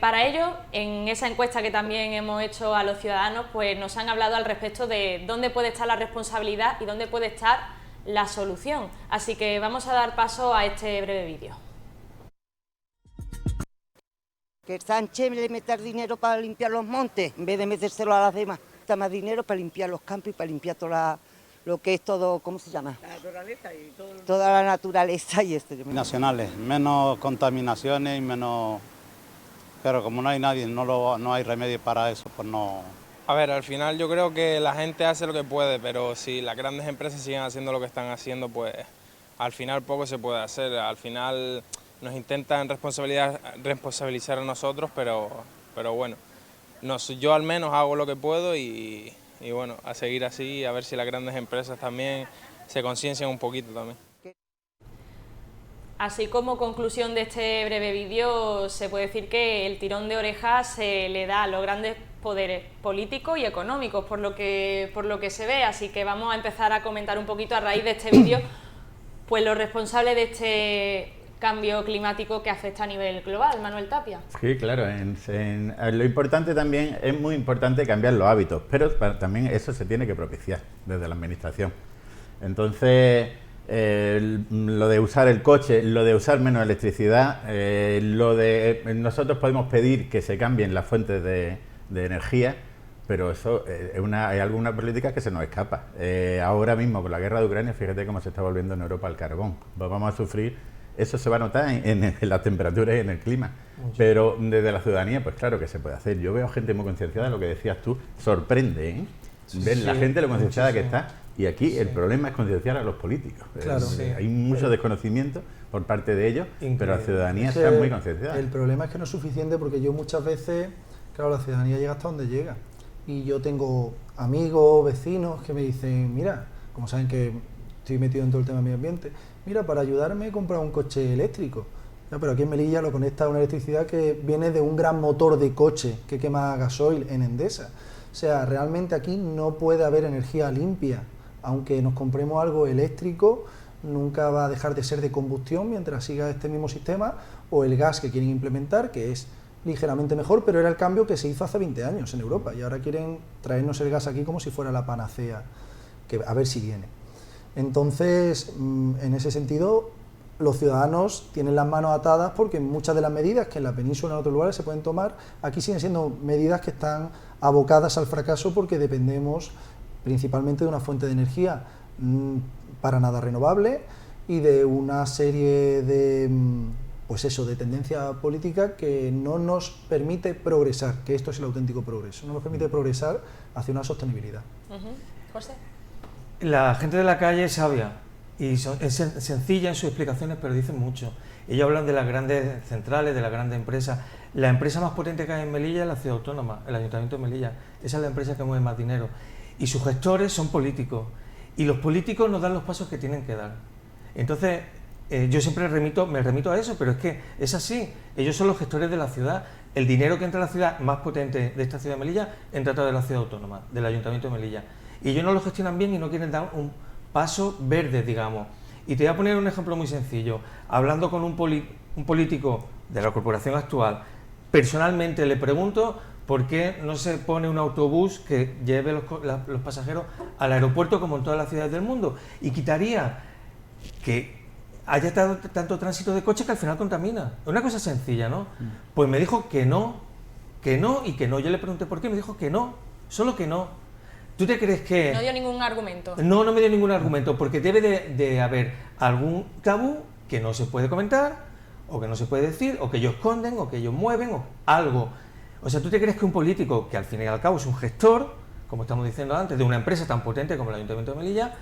Para ello, en esa encuesta que también hemos hecho a los ciudadanos, pues nos han hablado al respecto de dónde puede estar la responsabilidad y dónde puede estar la solución. Así que vamos a dar paso a este breve vídeo. Que Sánchez le meta dinero para limpiar los montes, en vez de metérselo a las demás. Está más dinero para limpiar los campos y para limpiar toda lo que es todo, ¿cómo se llama? La naturaleza y todo. Toda la naturaleza y esto. Nacionales, menos contaminaciones y menos... Pero como no hay nadie, no hay remedio para eso, pues no... A ver, al final yo creo que la gente hace lo que puede, pero si las grandes empresas siguen haciendo lo que están haciendo, pues al final poco se puede hacer. Al final nos intentan responsabilizar a nosotros, pero bueno, yo al menos hago lo que puedo y bueno, a seguir así, a ver si las grandes empresas también se conciencian un poquito también. Así como conclusión de este breve vídeo, se puede decir que el tirón de orejas se le da a los grandes poderes políticos y económicos, por lo que se ve. Así que vamos a empezar a comentar un poquito a raíz de este vídeo, pues los responsables de este cambio climático que afecta a nivel global. Manuel Tapia. Sí, claro. Lo importante también, es muy importante cambiar los hábitos, pero también eso se tiene que propiciar desde la administración. Entonces, lo de usar el coche, lo de usar menos electricidad, nosotros podemos pedir que se cambien las fuentes de energía, pero eso hay algunas políticas que se nos escapa. Ahora mismo, con la guerra de Ucrania, fíjate cómo se está volviendo en Europa el carbón. Vamos a sufrir. Eso se va a notar en las temperaturas y en el clima. Pero desde la ciudadanía, pues claro que se puede hacer. Yo veo gente muy concienciada, lo que decías tú, sorprende, ¿eh? Ver la gente lo concienciada que está. Y aquí el problema es concienciar a los políticos. Claro. Hay mucho desconocimiento por parte de ellos, pero la ciudadanía está muy concienciada. El problema es que no es suficiente, porque yo muchas veces, claro, la ciudadanía llega hasta donde llega. Y yo tengo amigos, vecinos que me dicen, mira, como saben que estoy metido en todo el tema del medio ambiente, mira, para ayudarme he comprado un coche eléctrico. Ya, pero aquí en Melilla lo conecta a una electricidad que viene de un gran motor de coche que quema gasoil en Endesa. O sea, realmente aquí no puede haber energía limpia. Aunque nos compremos algo eléctrico, nunca va a dejar de ser de combustión mientras siga este mismo sistema, o el gas que quieren implementar, que es ligeramente mejor, pero era el cambio que se hizo hace 20 años en Europa, y ahora quieren traernos el gas aquí como si fuera la panacea, que a ver si viene. Entonces, en ese sentido, los ciudadanos tienen las manos atadas, porque muchas de las medidas que en la península y en otros lugares se pueden tomar, aquí siguen siendo medidas que están abocadas al fracaso, porque dependemos principalmente de una fuente de energía para nada renovable y de una serie de, pues eso, de tendencia política que no nos permite progresar, que esto es el auténtico progreso, no nos permite progresar hacia una sostenibilidad. José. La gente de la calle es sabia y es sencilla en sus explicaciones, pero dicen mucho. Ellos hablan de las grandes centrales, de las grandes empresas. La empresa más potente que hay en Melilla es la Ciudad Autónoma, el Ayuntamiento de Melilla. Esa es la empresa que mueve más dinero. Y sus gestores son políticos. Y los políticos nos dan los pasos que tienen que dar. Entonces, yo siempre me remito a eso, pero es que es así. Ellos son los gestores de la ciudad. El dinero que entra a la ciudad más potente de esta ciudad de Melilla entra a través de la Ciudad Autónoma, del Ayuntamiento de Melilla. Y ellos no lo gestionan bien y no quieren dar un paso verde, digamos. Y te voy a poner un ejemplo muy sencillo. Hablando con un político de la corporación actual, personalmente le pregunto por qué no se pone un autobús que lleve los pasajeros al aeropuerto como en todas las ciudades del mundo, y quitaría que haya tanto tránsito de coches que al final contamina. Es una cosa sencilla, ¿no? Pues me dijo que no y que no. Yo le pregunté por qué, me dijo que no, solo que no. ¿Tú te crees que...? No dio ningún argumento. No me dio ningún argumento, porque debe de haber algún tabú que no se puede comentar, o que no se puede decir, o que ellos esconden, o que ellos mueven, o algo. O sea, ¿tú te crees que un político, que al fin y al cabo es un gestor, como estamos diciendo antes, de una empresa tan potente como el Ayuntamiento de Melilla,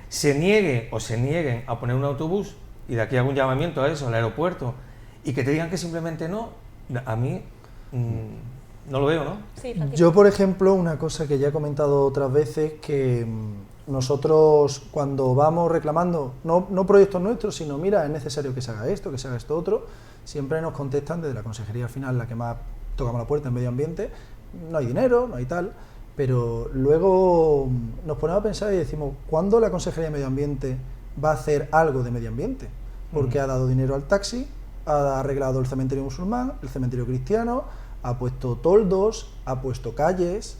se nieguen a poner un autobús, y de aquí hago un llamamiento a eso, al aeropuerto, y que te digan que simplemente no? A mí... no lo veo, ¿no? Sí, Francisco. Yo, por ejemplo, una cosa que ya he comentado otras veces, que nosotros cuando vamos reclamando, no proyectos nuestros, sino mira, es necesario que se haga esto otro, siempre nos contestan desde la consejería, al final, la que más tocamos la puerta en medio ambiente, no hay dinero, no hay tal, pero luego nos ponemos a pensar y decimos, ¿cuándo la consejería de medio ambiente va a hacer algo de medio ambiente? Porque ha dado dinero al taxi, ha arreglado el cementerio musulmán, el cementerio cristiano, ha puesto toldos, ha puesto calles.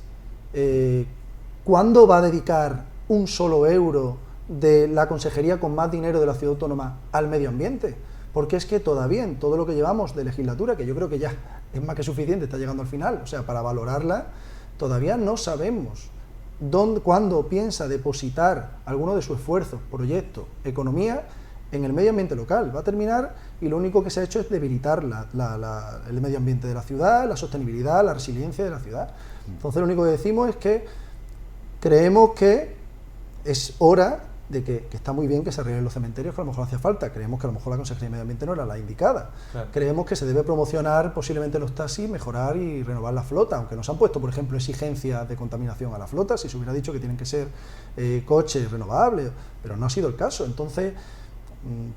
¿Cuándo va a dedicar un solo euro de la consejería con más dinero de la Ciudad Autónoma al medio ambiente? Porque es que todavía en todo lo que llevamos de legislatura, que yo creo que ya es más que suficiente, está llegando al final, o sea, para valorarla, todavía no sabemos cuándo piensa depositar alguno de sus esfuerzos, proyectos, economía, en el medio ambiente local. Va a terminar y lo único que se ha hecho es debilitar el medio ambiente de la ciudad, la sostenibilidad, la resiliencia de la ciudad. Entonces lo único que decimos es que creemos que es hora de que está muy bien que se arreglen los cementerios, que a lo mejor hacía falta. Creemos que a lo mejor la Consejería de Medio Ambiente no era la indicada. Claro. Creemos que se debe promocionar posiblemente los taxis, mejorar y renovar la flota, aunque nos han puesto, por ejemplo, exigencias de contaminación a la flota, si se hubiera dicho que tienen que ser coches renovables, pero no ha sido el caso. Entonces,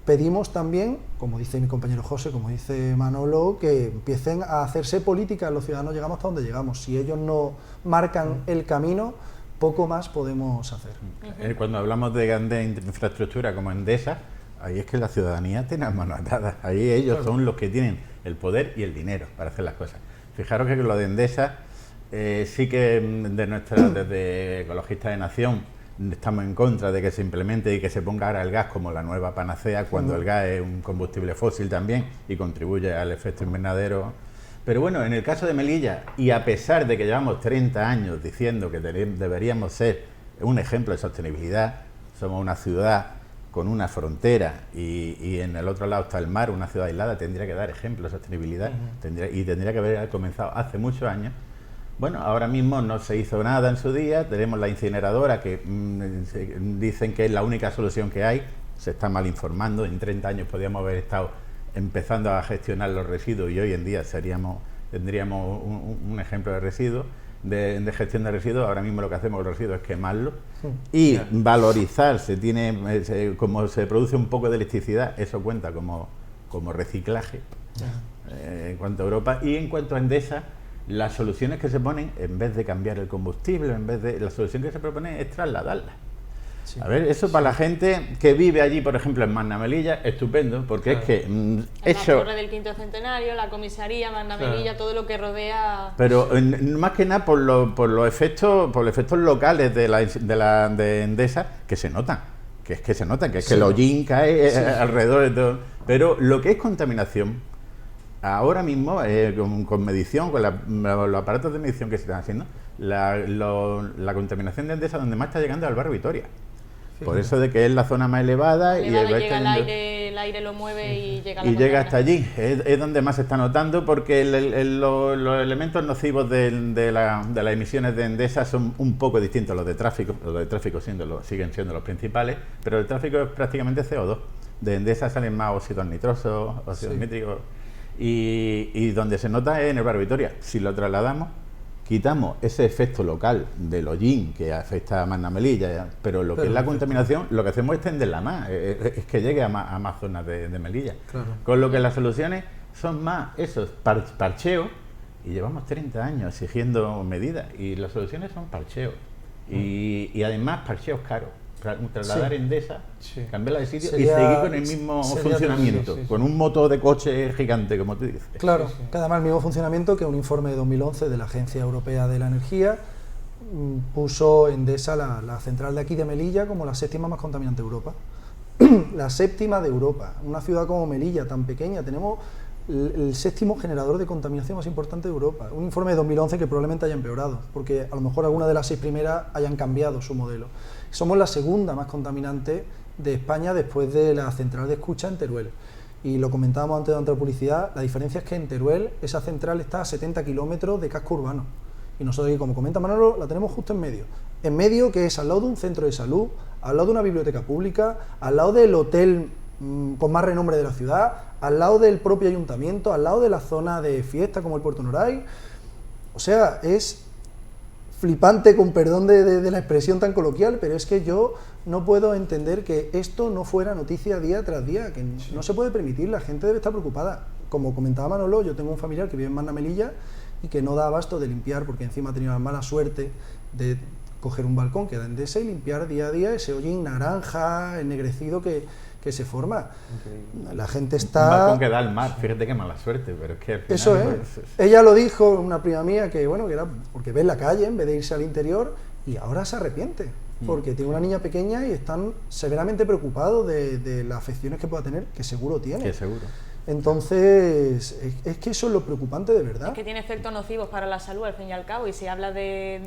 Pedimos también, como dice mi compañero José, como dice Manolo, que empiecen a hacerse políticas. Los ciudadanos llegamos hasta donde llegamos. Si ellos no marcan el camino, poco más podemos hacer. Cuando hablamos de grandes infraestructuras como Endesa, ahí es que la ciudadanía tiene las manos atadas. Ahí ellos son los que tienen el poder y el dinero para hacer las cosas. Fijaros que lo de Endesa, sí que desde Ecologistas de Nación estamos en contra de que se implemente y que se ponga ahora el gas como la nueva panacea, cuando el gas es un combustible fósil también y contribuye al efecto invernadero. Pero bueno, en el caso de Melilla, y a pesar de que llevamos 30 años diciendo que deberíamos ser un ejemplo de sostenibilidad, somos una ciudad con una frontera y en el otro lado está el mar, una ciudad aislada, tendría que dar ejemplo de sostenibilidad tendría que haber comenzado hace muchos años. Bueno, ahora mismo no se hizo nada en su día, tenemos la incineradora que dicen que es la única solución que hay, se está mal informando, en 30 años podríamos haber estado empezando a gestionar los residuos y hoy en día tendríamos un ejemplo de residuos, de gestión de residuos. Ahora mismo lo que hacemos con los residuos es quemarlos y valorizar, como se produce un poco de electricidad, eso cuenta como reciclaje en cuanto a Europa. Y en cuanto a Endesa, las soluciones que se ponen, en vez de cambiar el combustible, la solución que se propone es trasladarla. Sí. A ver, eso para la gente que vive allí, por ejemplo, en Magna Melilla, estupendo, porque es que la torre del quinto centenario, la comisaría, Magna Melilla, todo lo que rodea. Pero más que nada por los efectos locales de Endesa, que se notan, que el hollín cae alrededor de todo. Pero lo que es contaminación, ahora mismo, con medición, con los aparatos de medición que se están haciendo, la contaminación de Endesa donde más está llegando es al barrio Vitoria. Por eso de que es la zona más elevada y llega el aire lo mueve y llega hasta allí. Es donde más se está notando, porque los elementos nocivos de las emisiones de Endesa son un poco distintos a los de tráfico. Los de tráfico siguen siendo los principales, pero el tráfico es prácticamente CO2. De Endesa salen más óxidos nitrosos, óxidos nítricos, y donde se nota es en el barrio Vitoria. Si lo trasladamos, quitamos ese efecto local del hollín que afecta a Magna Melilla, pero lo que es la contaminación, lo que hacemos es extenderla más, es que llegue a más zonas de Melilla. Claro. Con lo que las soluciones son más esos parcheos, y llevamos 30 años exigiendo medidas, y las soluciones son parcheos, y además parcheos caros. Trasladar Endesa, cambiarla de sitio y seguir con el mismo funcionamiento, con un motor de coche gigante, como tú dices. Claro, que además el mismo funcionamiento que un informe de 2011 de la Agencia Europea de la Energía puso Endesa, la central de aquí de Melilla, como la séptima más contaminante de Europa. La séptima de Europa. Una ciudad como Melilla, tan pequeña, tenemos el séptimo generador de contaminación más importante de Europa. Un informe de 2011 que probablemente haya empeorado, porque a lo mejor alguna de las 6 primeras hayan cambiado su modelo. Somos la segunda más contaminante de España después de la central de Escucha en Teruel. Y lo comentábamos antes de la publicidad, la diferencia es que en Teruel esa central está a 70 kilómetros de casco urbano. Y nosotros aquí, como comenta Manolo, la tenemos justo en medio. En medio, que es al lado de un centro de salud, al lado de una biblioteca pública, al lado del hotel con más renombre de la ciudad, al lado del propio ayuntamiento, al lado de la zona de fiesta como el Puerto Noray. O sea, es flipante, con perdón de la expresión tan coloquial, pero es que yo no puedo entender que esto no fuera noticia día tras día, que no se puede permitir, la gente debe estar preocupada. Como comentaba Manolo, yo tengo un familiar que vive en Magna Melilla y que no da abasto de limpiar, porque encima ha tenido la mala suerte de coger un balcón que da Endesa y limpiar día a día ese hollín naranja, ennegrecido que se forma. Increíble. La gente está... Un balcón que da al mar, fíjate qué mala suerte, pero es que al final... Eso es. Pues, ella lo dijo, una prima mía, que bueno, que era porque ve la calle en vez de irse al interior, y ahora se arrepiente, porque tiene una niña pequeña y están severamente preocupados de las afecciones que pueda tener, que seguro tiene. Que seguro. Entonces, es que eso es lo preocupante de verdad. Es que tiene efectos nocivos para la salud, al fin y al cabo, y si habla de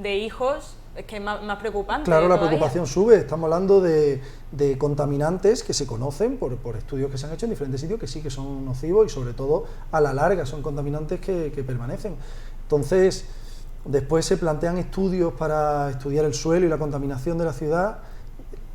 hijos, es que es más preocupante. Claro, la preocupación sube. Estamos hablando de contaminantes que se conocen por estudios que se han hecho en diferentes sitios, que sí que son nocivos y sobre todo a la larga son contaminantes que permanecen. Entonces, después se plantean estudios para estudiar el suelo y la contaminación de la ciudad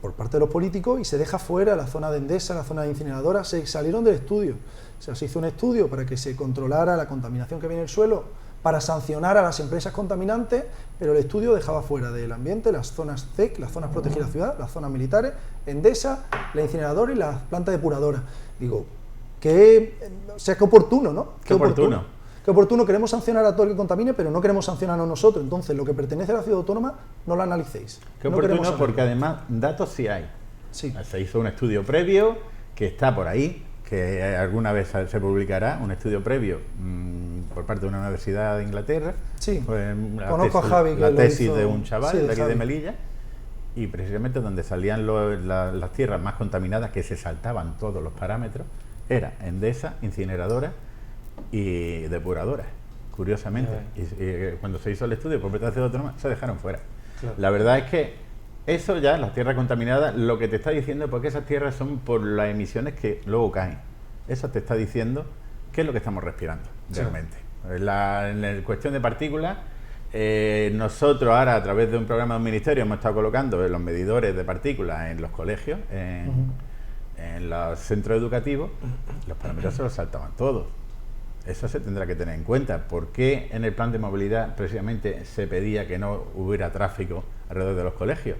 por parte de los políticos y se deja fuera la zona de Endesa, la zona de incineradora. Se salieron del estudio. O sea, se hizo un estudio para que se controlara la contaminación que viene del suelo para sancionar a las empresas contaminantes, pero el estudio dejaba fuera del ambiente las zonas CEC, las zonas protegidas de la ciudad, las zonas militares, Endesa, la incineradora y la planta depuradora. Digo, qué oportuno, ¿no? Qué oportuno. Qué oportuno, queremos sancionar a todo el que contamine, pero no queremos sancionarnos nosotros. Entonces, lo que pertenece a la ciudad autónoma, no lo analicéis. Qué No oportuno, queremos saberlo. porque además datos sí hay. Sí. Se hizo un estudio previo que está por ahí, que alguna vez se publicará, un estudio previo por parte de una universidad de Inglaterra. Sí, La conozco a tesis, Javi, que la lo tesis hizo. de un chaval Sí, de de aquí de Javi. Melilla, y precisamente donde salían las tierras más contaminadas, que se saltaban todos los parámetros, era Endesa, incineradora y depuradora, curiosamente. Y cuando se hizo el estudio por parte de la ciudad autónoma, se dejaron fuera. Claro. La verdad es que eso ya, las tierras contaminadas, lo que te está diciendo es porque esas tierras son por las emisiones que luego caen. Eso te está diciendo qué es lo que estamos respirando realmente. En la cuestión de partículas, nosotros ahora a través de un programa de un ministerio hemos estado colocando los medidores de partículas en los colegios, en los centros educativos. Los parámetros se los saltaban todos. Eso se tendrá que tener en cuenta. ¿Por qué en el plan de movilidad precisamente se pedía que no hubiera tráfico alrededor de los colegios?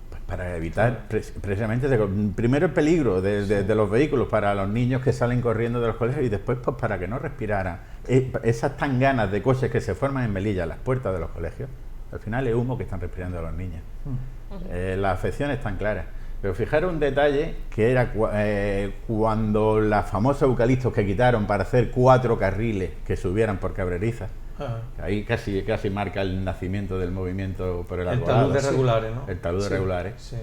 Pues para evitar precisamente, primero el peligro de los vehículos para los niños que salen corriendo de los colegios, y después pues para que no respiraran esas tan ganas de coches que se forman en Melilla a las puertas de los colegios. Al final es humo que están respirando los niños. Las afecciones están claras. Pero fijaros un detalle, que era cuando los famosos eucaliptos que quitaron para hacer 4 carriles que subieran por Cabreriza. Ahí casi marca el nacimiento del movimiento por el Alborada. talud de regulares, ¿no? El talud de regulares. Sí.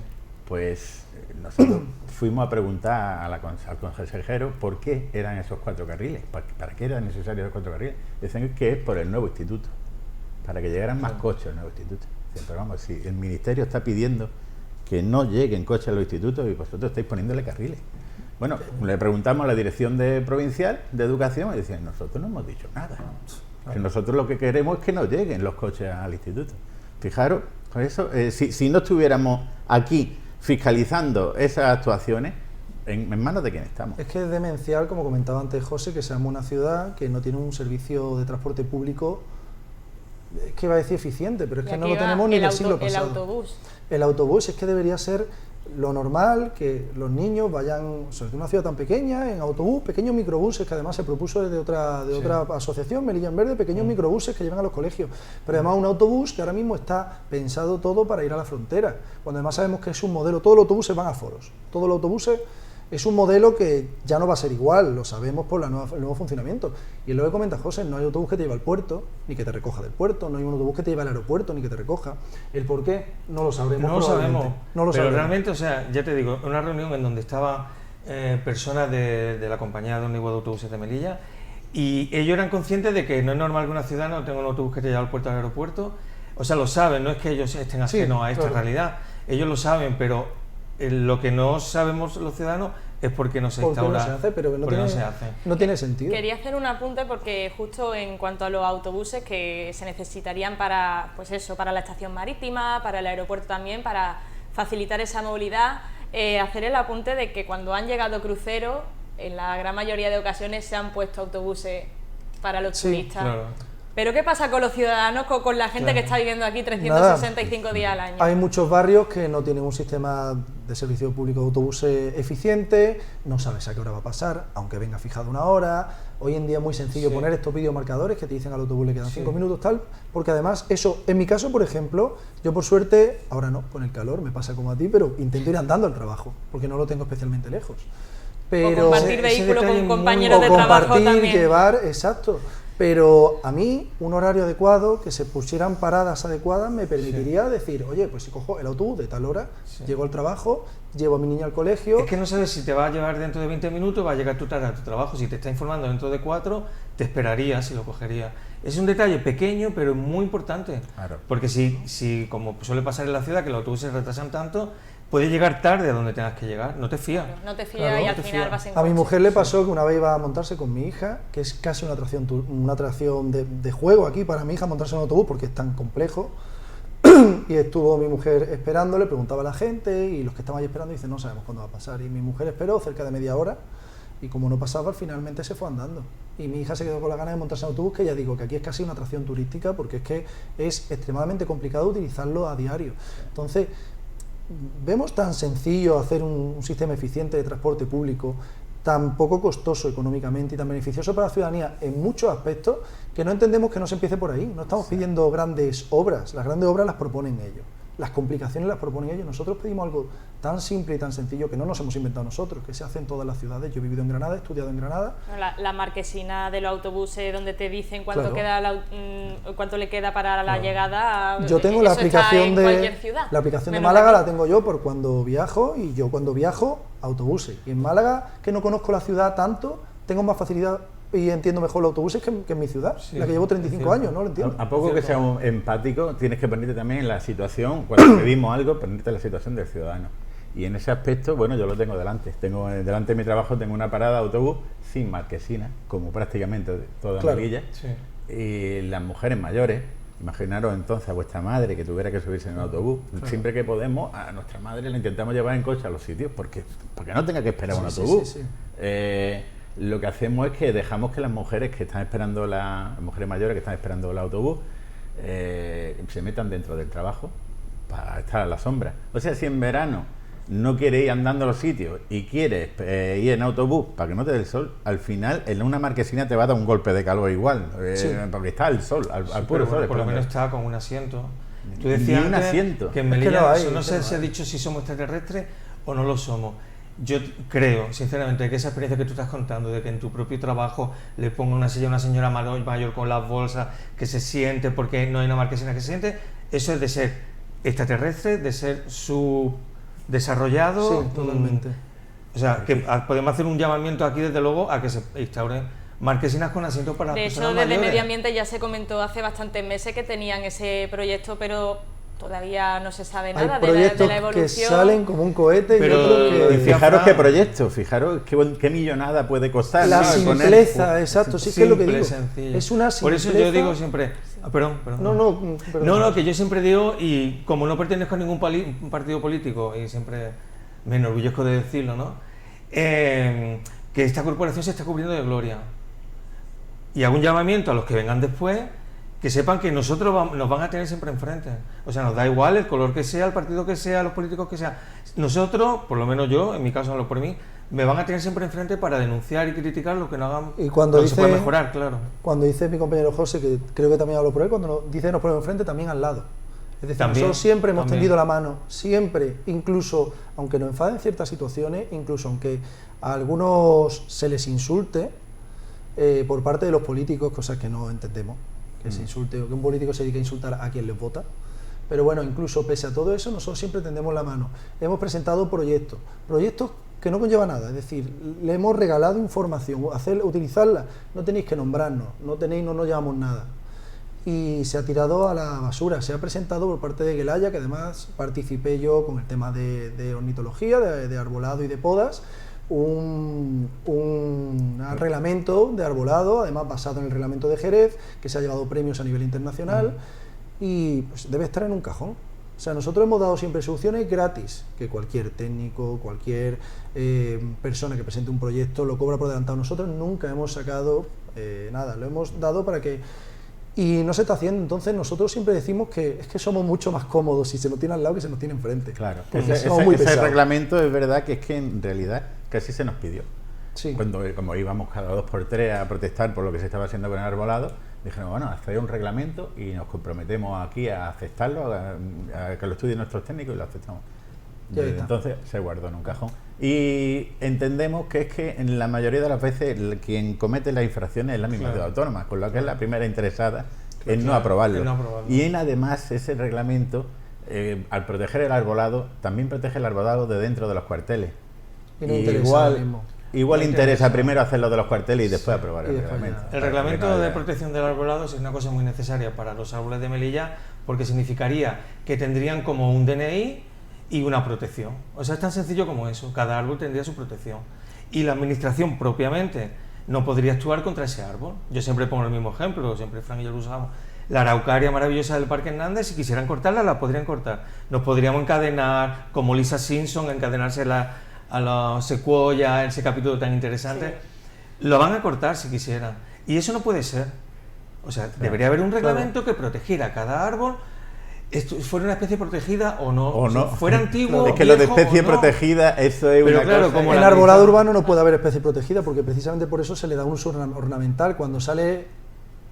Pues nosotros fuimos a preguntar al consejero por qué eran esos 4 carriles, para qué eran necesarios esos 4 carriles. Dicen que es por el nuevo instituto, para que llegaran más coches al nuevo instituto. Dicen, pero vamos, si el ministerio está pidiendo que no lleguen coches a los institutos y vosotros estáis poniéndole carriles. Bueno, le preguntamos a la dirección provincial de educación y decían, nosotros no hemos dicho nada. Que nosotros lo que queremos es que no lleguen los coches al instituto. Fijaros, con eso, si no estuviéramos aquí fiscalizando esas actuaciones, ¿en manos de quién estamos? Es que es demencial, como comentaba antes José, que seamos una ciudad que no tiene un servicio de transporte público, es que iba a decir eficiente, pero es que no lo tenemos ni en el siglo pasado. El autobús. El autobús es que debería ser lo normal, que los niños vayan, sobre todo en una ciudad tan pequeña, en autobús, pequeños microbuses, que además se propuso desde otra asociación, Melilla en Verde, pequeños microbuses que llevan a los colegios. Pero además un autobús que ahora mismo está pensado todo para ir a la frontera, cuando además sabemos que es un modelo, todos los autobuses van a foros, todos los autobuses es un modelo que ya no va a ser igual, lo sabemos por el nuevo funcionamiento. Y es lo que comenta José, no hay autobús que te lleve al puerto, ni que te recoja del puerto, no hay un autobús que te lleve al aeropuerto, ni que te recoja. ¿El por qué? No lo sabremos. No lo sabemos, no lo pero sabremos. realmente, o sea, ya te digo, una reunión en donde estaban personas de la compañía de Omnibus de Autobuses de Melilla, y ellos eran conscientes de que no es normal que una ciudad no tenga un autobús que te lleve al puerto o al aeropuerto. O sea, lo saben, no es que ellos estén ajenos a esta realidad, ellos lo saben, pero lo que no sabemos los ciudadanos es por qué no se instaura, no se hace, pero no tiene sentido. Quería hacer un apunte porque justo en cuanto a los autobuses que se necesitarían para, pues eso, para la estación marítima, para el aeropuerto también, para facilitar esa movilidad, hacer el apunte de que cuando han llegado cruceros, en la gran mayoría de ocasiones se han puesto autobuses para los turistas. Claro. Pero ¿qué pasa con los ciudadanos, con la gente que está viviendo aquí 365 días al año? Hay muchos barrios que no tienen un sistema de servicio público de autobuses eficiente, no sabes a qué hora va a pasar, aunque venga fijado una hora. Hoy en día es muy sencillo poner estos videomarcadores que te dicen al autobús le quedan 5 minutos tal, porque además eso, en mi caso por ejemplo, yo por suerte, ahora no, con el calor me pasa como a ti, pero intento ir andando al trabajo, porque no lo tengo especialmente lejos. Pero o compartir vehículo con compañeros de trabajo compartir, también. Llevar, exacto. Pero a mí un horario adecuado, que se pusieran paradas adecuadas, me permitiría decir, oye, pues si cojo el autobús de tal hora, llego al trabajo, llevo a mi niña al colegio. Es que no sabes si te va a llevar dentro de 20 minutos, va a llegar tu tarde a tu trabajo. Si te está informando dentro de 4, te esperarías y lo cogerías. Es un detalle pequeño, pero muy importante. Claro. Porque si, como suele pasar en la ciudad, que los autobuses se retrasan tanto, puedes llegar tarde a donde tengas que llegar, no te fías. No te fías y al final vas en A mi coche. mujer le pasó que una vez iba a montarse con mi hija, que es casi una atracción de juego aquí para mi hija montarse en un autobús porque es tan complejo. Y estuvo mi mujer esperando, le preguntaba a la gente y los que estaban ahí esperando dicen no sabemos cuándo va a pasar. Y mi mujer esperó cerca de media hora Y como no pasaba, finalmente se fue andando. Y mi hija se quedó con la ganas de montarse en autobús, que ya digo que aquí es casi una atracción turística, porque es que es extremadamente complicado utilizarlo a diario. Entonces, vemos tan sencillo hacer un sistema eficiente de transporte público, tan poco costoso económicamente y tan beneficioso para la ciudadanía en muchos aspectos, que no entendemos que no se empiece por ahí. No estamos pidiendo grandes obras, las grandes obras las proponen ellos, las complicaciones las proponen ellos. Nosotros pedimos algo tan simple y tan sencillo que no nos hemos inventado nosotros, que se hace en todas las ciudades. Yo he vivido en Granada, he estudiado en Granada. La marquesina de los autobuses donde te dicen cuánto, Claro. cuánto le queda para la llegada. Yo tengo eso la está aplicación en cualquier ciudad, la aplicación de menos Málaga, aquí. la tengo yo por cuando viajo, y yo cuando viajo, autobuses. Y en Málaga, que no conozco la ciudad tanto, tengo más facilidad y entiendo mejor los autobuses que en mi ciudad, Sí, la que llevo 35 años, ¿no? Lo entiendo. A poco que sea un empático, tienes que ponerte también en la situación, cuando pedimos algo, ponerte en la situación del ciudadano. Y en ese aspecto, bueno, yo lo tengo delante. Tengo delante de mi trabajo, tengo una parada de autobús sin marquesina, como prácticamente toda Claro. Melilla. Sí. Y las mujeres mayores, imaginaros entonces a vuestra madre que tuviera que subirse en un autobús. Siempre que podemos, a nuestra madre la intentamos llevar en coche a los sitios, porque no tenga que esperar un Sí, autobús. sí, sí. Lo que hacemos es que dejamos que las mujeres que están esperando las mujeres mayores que están esperando el autobús se metan dentro del trabajo para estar a la sombra. O sea, si en verano no quieres ir andando a los sitios y quieres ir en autobús para que no te dé el sol, al final en una marquesina te va a dar un golpe de calor igual, Sí. porque está el sol, al Sí, puro pero sol. bueno, por lo menos esperando. está con un asiento. Tú Ni decías un antes asiento. que en Es que Melilla no hay, no es sé que si no ha hay. dicho si somos extraterrestres o no lo somos. Yo creo, sinceramente, que esa experiencia que tú estás contando, de que en tu propio trabajo le ponga una silla a una señora mayor con las bolsas, que se siente porque no hay una marquesina que se siente, eso es de ser extraterrestre, de ser subdesarrollado. Sí, totalmente. O sea, que podemos hacer un llamamiento aquí, desde luego, a que se instauren marquesinas con asientos para las De hecho, personas desde mayores. Medio Ambiente ya se comentó hace bastantes meses que tenían ese proyecto, pero todavía no se sabe Hay nada de proyectos la que evolución. salen como un cohete Pero y otros lo que... decía Fijaros Fran. qué proyecto, fijaros qué millonada puede costar. La ¿no? Poner- simpleza, exacto, sí, es que es lo que Simple, digo. sencillo. Es una Por simpleza... eso yo digo siempre... perdón. No, perdón. No, que yo siempre digo, y como no pertenezco a ningún partido político, y siempre me enorgullezco de decirlo, ¿no? Que esta corporación se está cubriendo de gloria. Y hago un llamamiento a los que vengan después, que sepan que nosotros nos van a tener siempre enfrente. O sea, nos da igual el color que sea, el partido que sea, los políticos que sean. Nosotros, por lo menos yo, en mi caso hablo por mí, me van a tener siempre enfrente para denunciar y criticar lo que no hagan, Y cuando lo que se dice- puede mejorar, claro. Cuando dice mi compañero José, que creo que también hablo por él, cuando dice nos ponemos enfrente, también al lado. Es decir, También, nosotros siempre hemos también. tendido la mano, siempre, incluso aunque nos enfaden ciertas situaciones, incluso aunque a algunos se les insulte por parte de los políticos, cosas que no entendemos, que se insulte o que un político se dedique a insultar a quien les vota. Pero bueno, incluso pese a todo eso, nosotros siempre tendemos la mano. Hemos presentado proyectos que no conllevan nada, es decir, le hemos regalado información, utilizarla, no tenéis que nombrarnos, no nos llevamos nada. Y se ha tirado a la basura, se ha presentado por parte de Gelaya, que además participé yo con el tema de ornitología, de arbolado y de podas, un reglamento de arbolado, además basado en el reglamento de Jerez, que se ha llevado premios a nivel internacional, y pues debe estar en un cajón. O sea, nosotros hemos dado siempre soluciones gratis, que cualquier técnico, cualquier persona que presente un proyecto lo cobra por adelantado. Nosotros nunca hemos sacado nada, lo hemos dado para que... Y no se está haciendo, entonces nosotros siempre decimos que es que somos mucho más cómodos si se nos tiene al lado que se nos tiene enfrente. Claro, Porque ese, somos muy ese pesados. reglamento es verdad que es que en realidad casi se nos pidió. Sí. Cuando, como íbamos cada 2 por 3 a protestar por lo que se estaba haciendo con el arbolado, dijeron, bueno, haz traer un reglamento y nos comprometemos aquí a aceptarlo, a que lo estudien nuestros técnicos y lo aceptamos. Ya Desde está. entonces se guardó en un cajón. Y entendemos que es que en la mayoría de las veces quien comete las infracciones es la misma Claro. ciudad autónoma, con lo que es la primera interesada en no Claro, aprobarlo. en no aprobarlo. Y en además ese reglamento, al proteger el arbolado, también protege el arbolado de dentro de los cuarteles. Y no interesa ahora mismo. Igual No interesa interesa. primero hacerlo de los cuarteles y después aprobar y el después reglamento. ya. El reglamento de protección del arbolado es una cosa muy necesaria para los árboles de Melilla, porque significaría que tendrían como un DNI y una protección. O sea, es tan sencillo como eso, cada árbol tendría su protección. Y la administración propiamente no podría actuar contra ese árbol. Yo siempre pongo el mismo ejemplo, siempre Fran y yo lo usamos. La araucaria maravillosa del Parque Hernández, si quisieran cortarla, la podrían cortar. Nos podríamos encadenar, como Lisa Simpson, encadenársela a los secuoyas, ese capítulo tan interesante, lo van a cortar si quisieran. Y eso no puede ser. O sea, debería haber un reglamento que protegiera cada árbol, fuera una especie protegida o no. O no. Si fuera antiguo, es que lo de viejo, especie o no. protegida, eso es Pero una claro, cosa. como En la arbolado mitad. urbano no puede haber especie protegida porque precisamente por eso se le da un uso ornamental. Cuando sale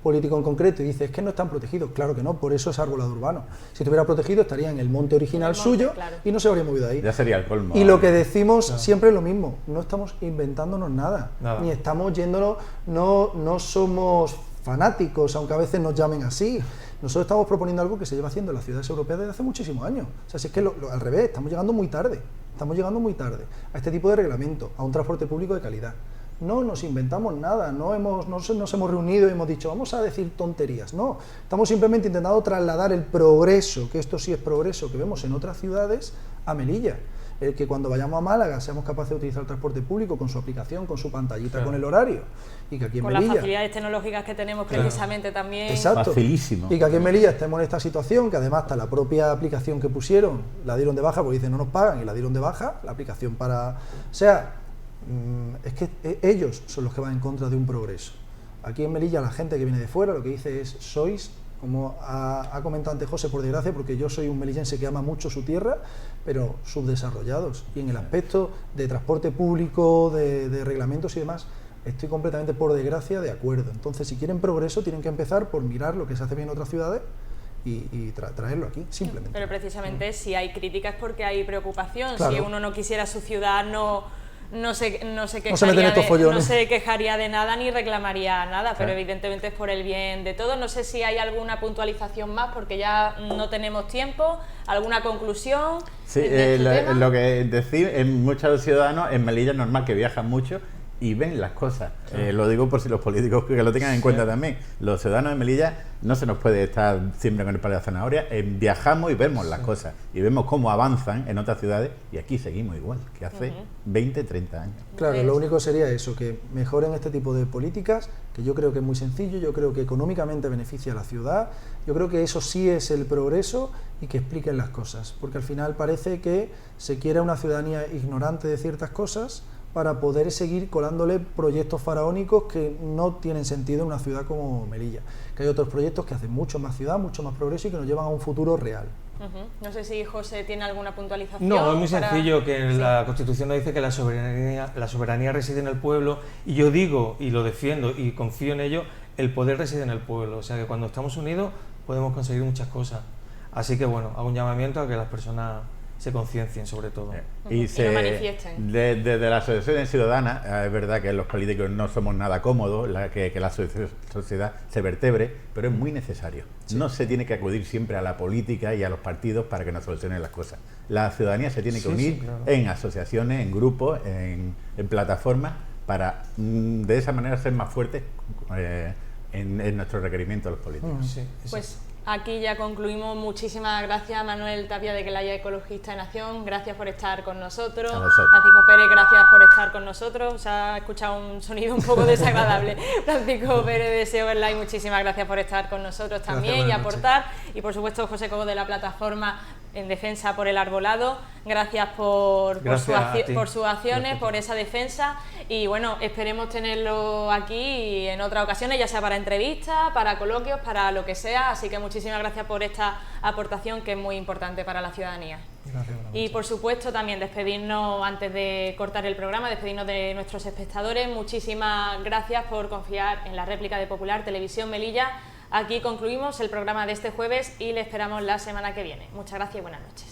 político en concreto y dice, es que no están protegidos, claro que no, por eso es arbolado urbano. Si estuviera protegido estaría en el monte original suyo y no se habría movido ahí. Ya sería el colmo. Y lo que decimos siempre es lo mismo, no estamos inventándonos nada. Nada. Ni estamos yéndonos, no somos fanáticos, aunque a veces nos llamen así. Nosotros estamos proponiendo algo que se lleva haciendo en las ciudades europeas desde hace muchísimos años. O sea, si es que al revés, estamos llegando muy tarde a este tipo de reglamento, a un transporte público de calidad. No nos inventamos nada, no nos hemos reunido y hemos dicho vamos a decir tonterías, no, estamos simplemente intentando trasladar el progreso, que esto sí es progreso, que vemos en otras ciudades, a Melilla. El que cuando vayamos a Málaga seamos capaces de utilizar el transporte público con su aplicación, con su pantallita, con el horario, y que aquí en con Melilla... las facilidades tecnológicas que tenemos precisamente también. Exacto. Facilísimo. Y que aquí en Melilla estemos en esta situación, que además hasta la propia aplicación que pusieron, la dieron de baja porque dicen no nos pagan y la dieron de baja, la aplicación para... O sea, es que ellos son los que van en contra de un progreso. Aquí en Melilla la gente que viene de fuera lo que dice es, sois, como ha comentado antes José, por desgracia, porque yo soy un melillense que ama mucho su tierra, pero subdesarrollados. Y en el aspecto de transporte público, de reglamentos y demás, estoy completamente, por desgracia, de acuerdo. Entonces, si quieren progreso, tienen que empezar por mirar lo que se hace bien en otras ciudades y traerlo aquí, simplemente. Pero precisamente si hay críticas porque hay preocupación. Claro. Si uno no quisiera su ciudad, no se quejaría de nada ni reclamaría nada, pero evidentemente es por el bien de todos. No sé si hay alguna puntualización más porque ya no tenemos tiempo, alguna conclusión. Sí, lo que decir, en muchos ciudadanos en Melilla es normal que viajan mucho y ven las cosas. Lo digo por si los políticos que lo tengan en cuenta también. Los ciudadanos de Melilla no se nos puede estar siempre con el palo de zanahoria. Viajamos y vemos las cosas y vemos cómo avanzan en otras ciudades y aquí seguimos igual que hace 20, 30 años. Claro, lo único sería eso, que mejoren este tipo de políticas, que yo creo que es muy sencillo, yo creo que económicamente beneficia a la ciudad, yo creo que eso sí es el progreso y que expliquen las cosas, porque al final parece que se quiere una ciudadanía ignorante de ciertas cosas para poder seguir colándole proyectos faraónicos que no tienen sentido en una ciudad como Melilla. Que hay otros proyectos que hacen mucho más ciudad, mucho más progreso y que nos llevan a un futuro real. No sé si José tiene alguna puntualización. No, es muy sencillo, que la Constitución nos dice que la soberanía reside en el pueblo, y yo digo, y lo defiendo, y confío en ello, el poder reside en el pueblo. O sea que cuando estamos unidos podemos conseguir muchas cosas. Así que bueno, hago un llamamiento a que las personas se conciencien sobre todo. Y lo manifiesten. Desde las asociaciones ciudadanas, es verdad que los políticos no somos nada cómodos, que la sociedad se vertebre, pero es muy necesario. Sí. No se tiene que acudir siempre a la política y a los partidos para que nos solucionen las cosas. La ciudadanía se tiene que unir en asociaciones, en grupos, en plataformas, para de esa manera ser más fuertes en nuestro requerimiento a los políticos. Pues aquí ya concluimos. Muchísimas gracias, Manuel Tapia, de Celaya Ecologista en Acción. Gracias por estar con nosotros. Francisco Pérez, gracias por estar con nosotros. Se ha escuchado un sonido un poco desagradable. Francisco Pérez de SEO Online, muchísimas gracias por estar con nosotros también y aportar. Y por supuesto, José Cobo, de la plataforma en defensa por el arbolado. Gracias por sus acciones, por esa defensa. Y bueno, esperemos tenerlo aquí en otras ocasiones, ya sea para entrevistas, para coloquios, para lo que sea. Así que muchísimas gracias por esta aportación que es muy importante para la ciudadanía. Gracias, y por supuesto también despedirnos, antes de cortar el programa, despedirnos de nuestros espectadores. Muchísimas gracias por confiar en la réplica de Popular Televisión Melilla. Aquí concluimos el programa de este jueves y le esperamos la semana que viene. Muchas gracias y buenas noches.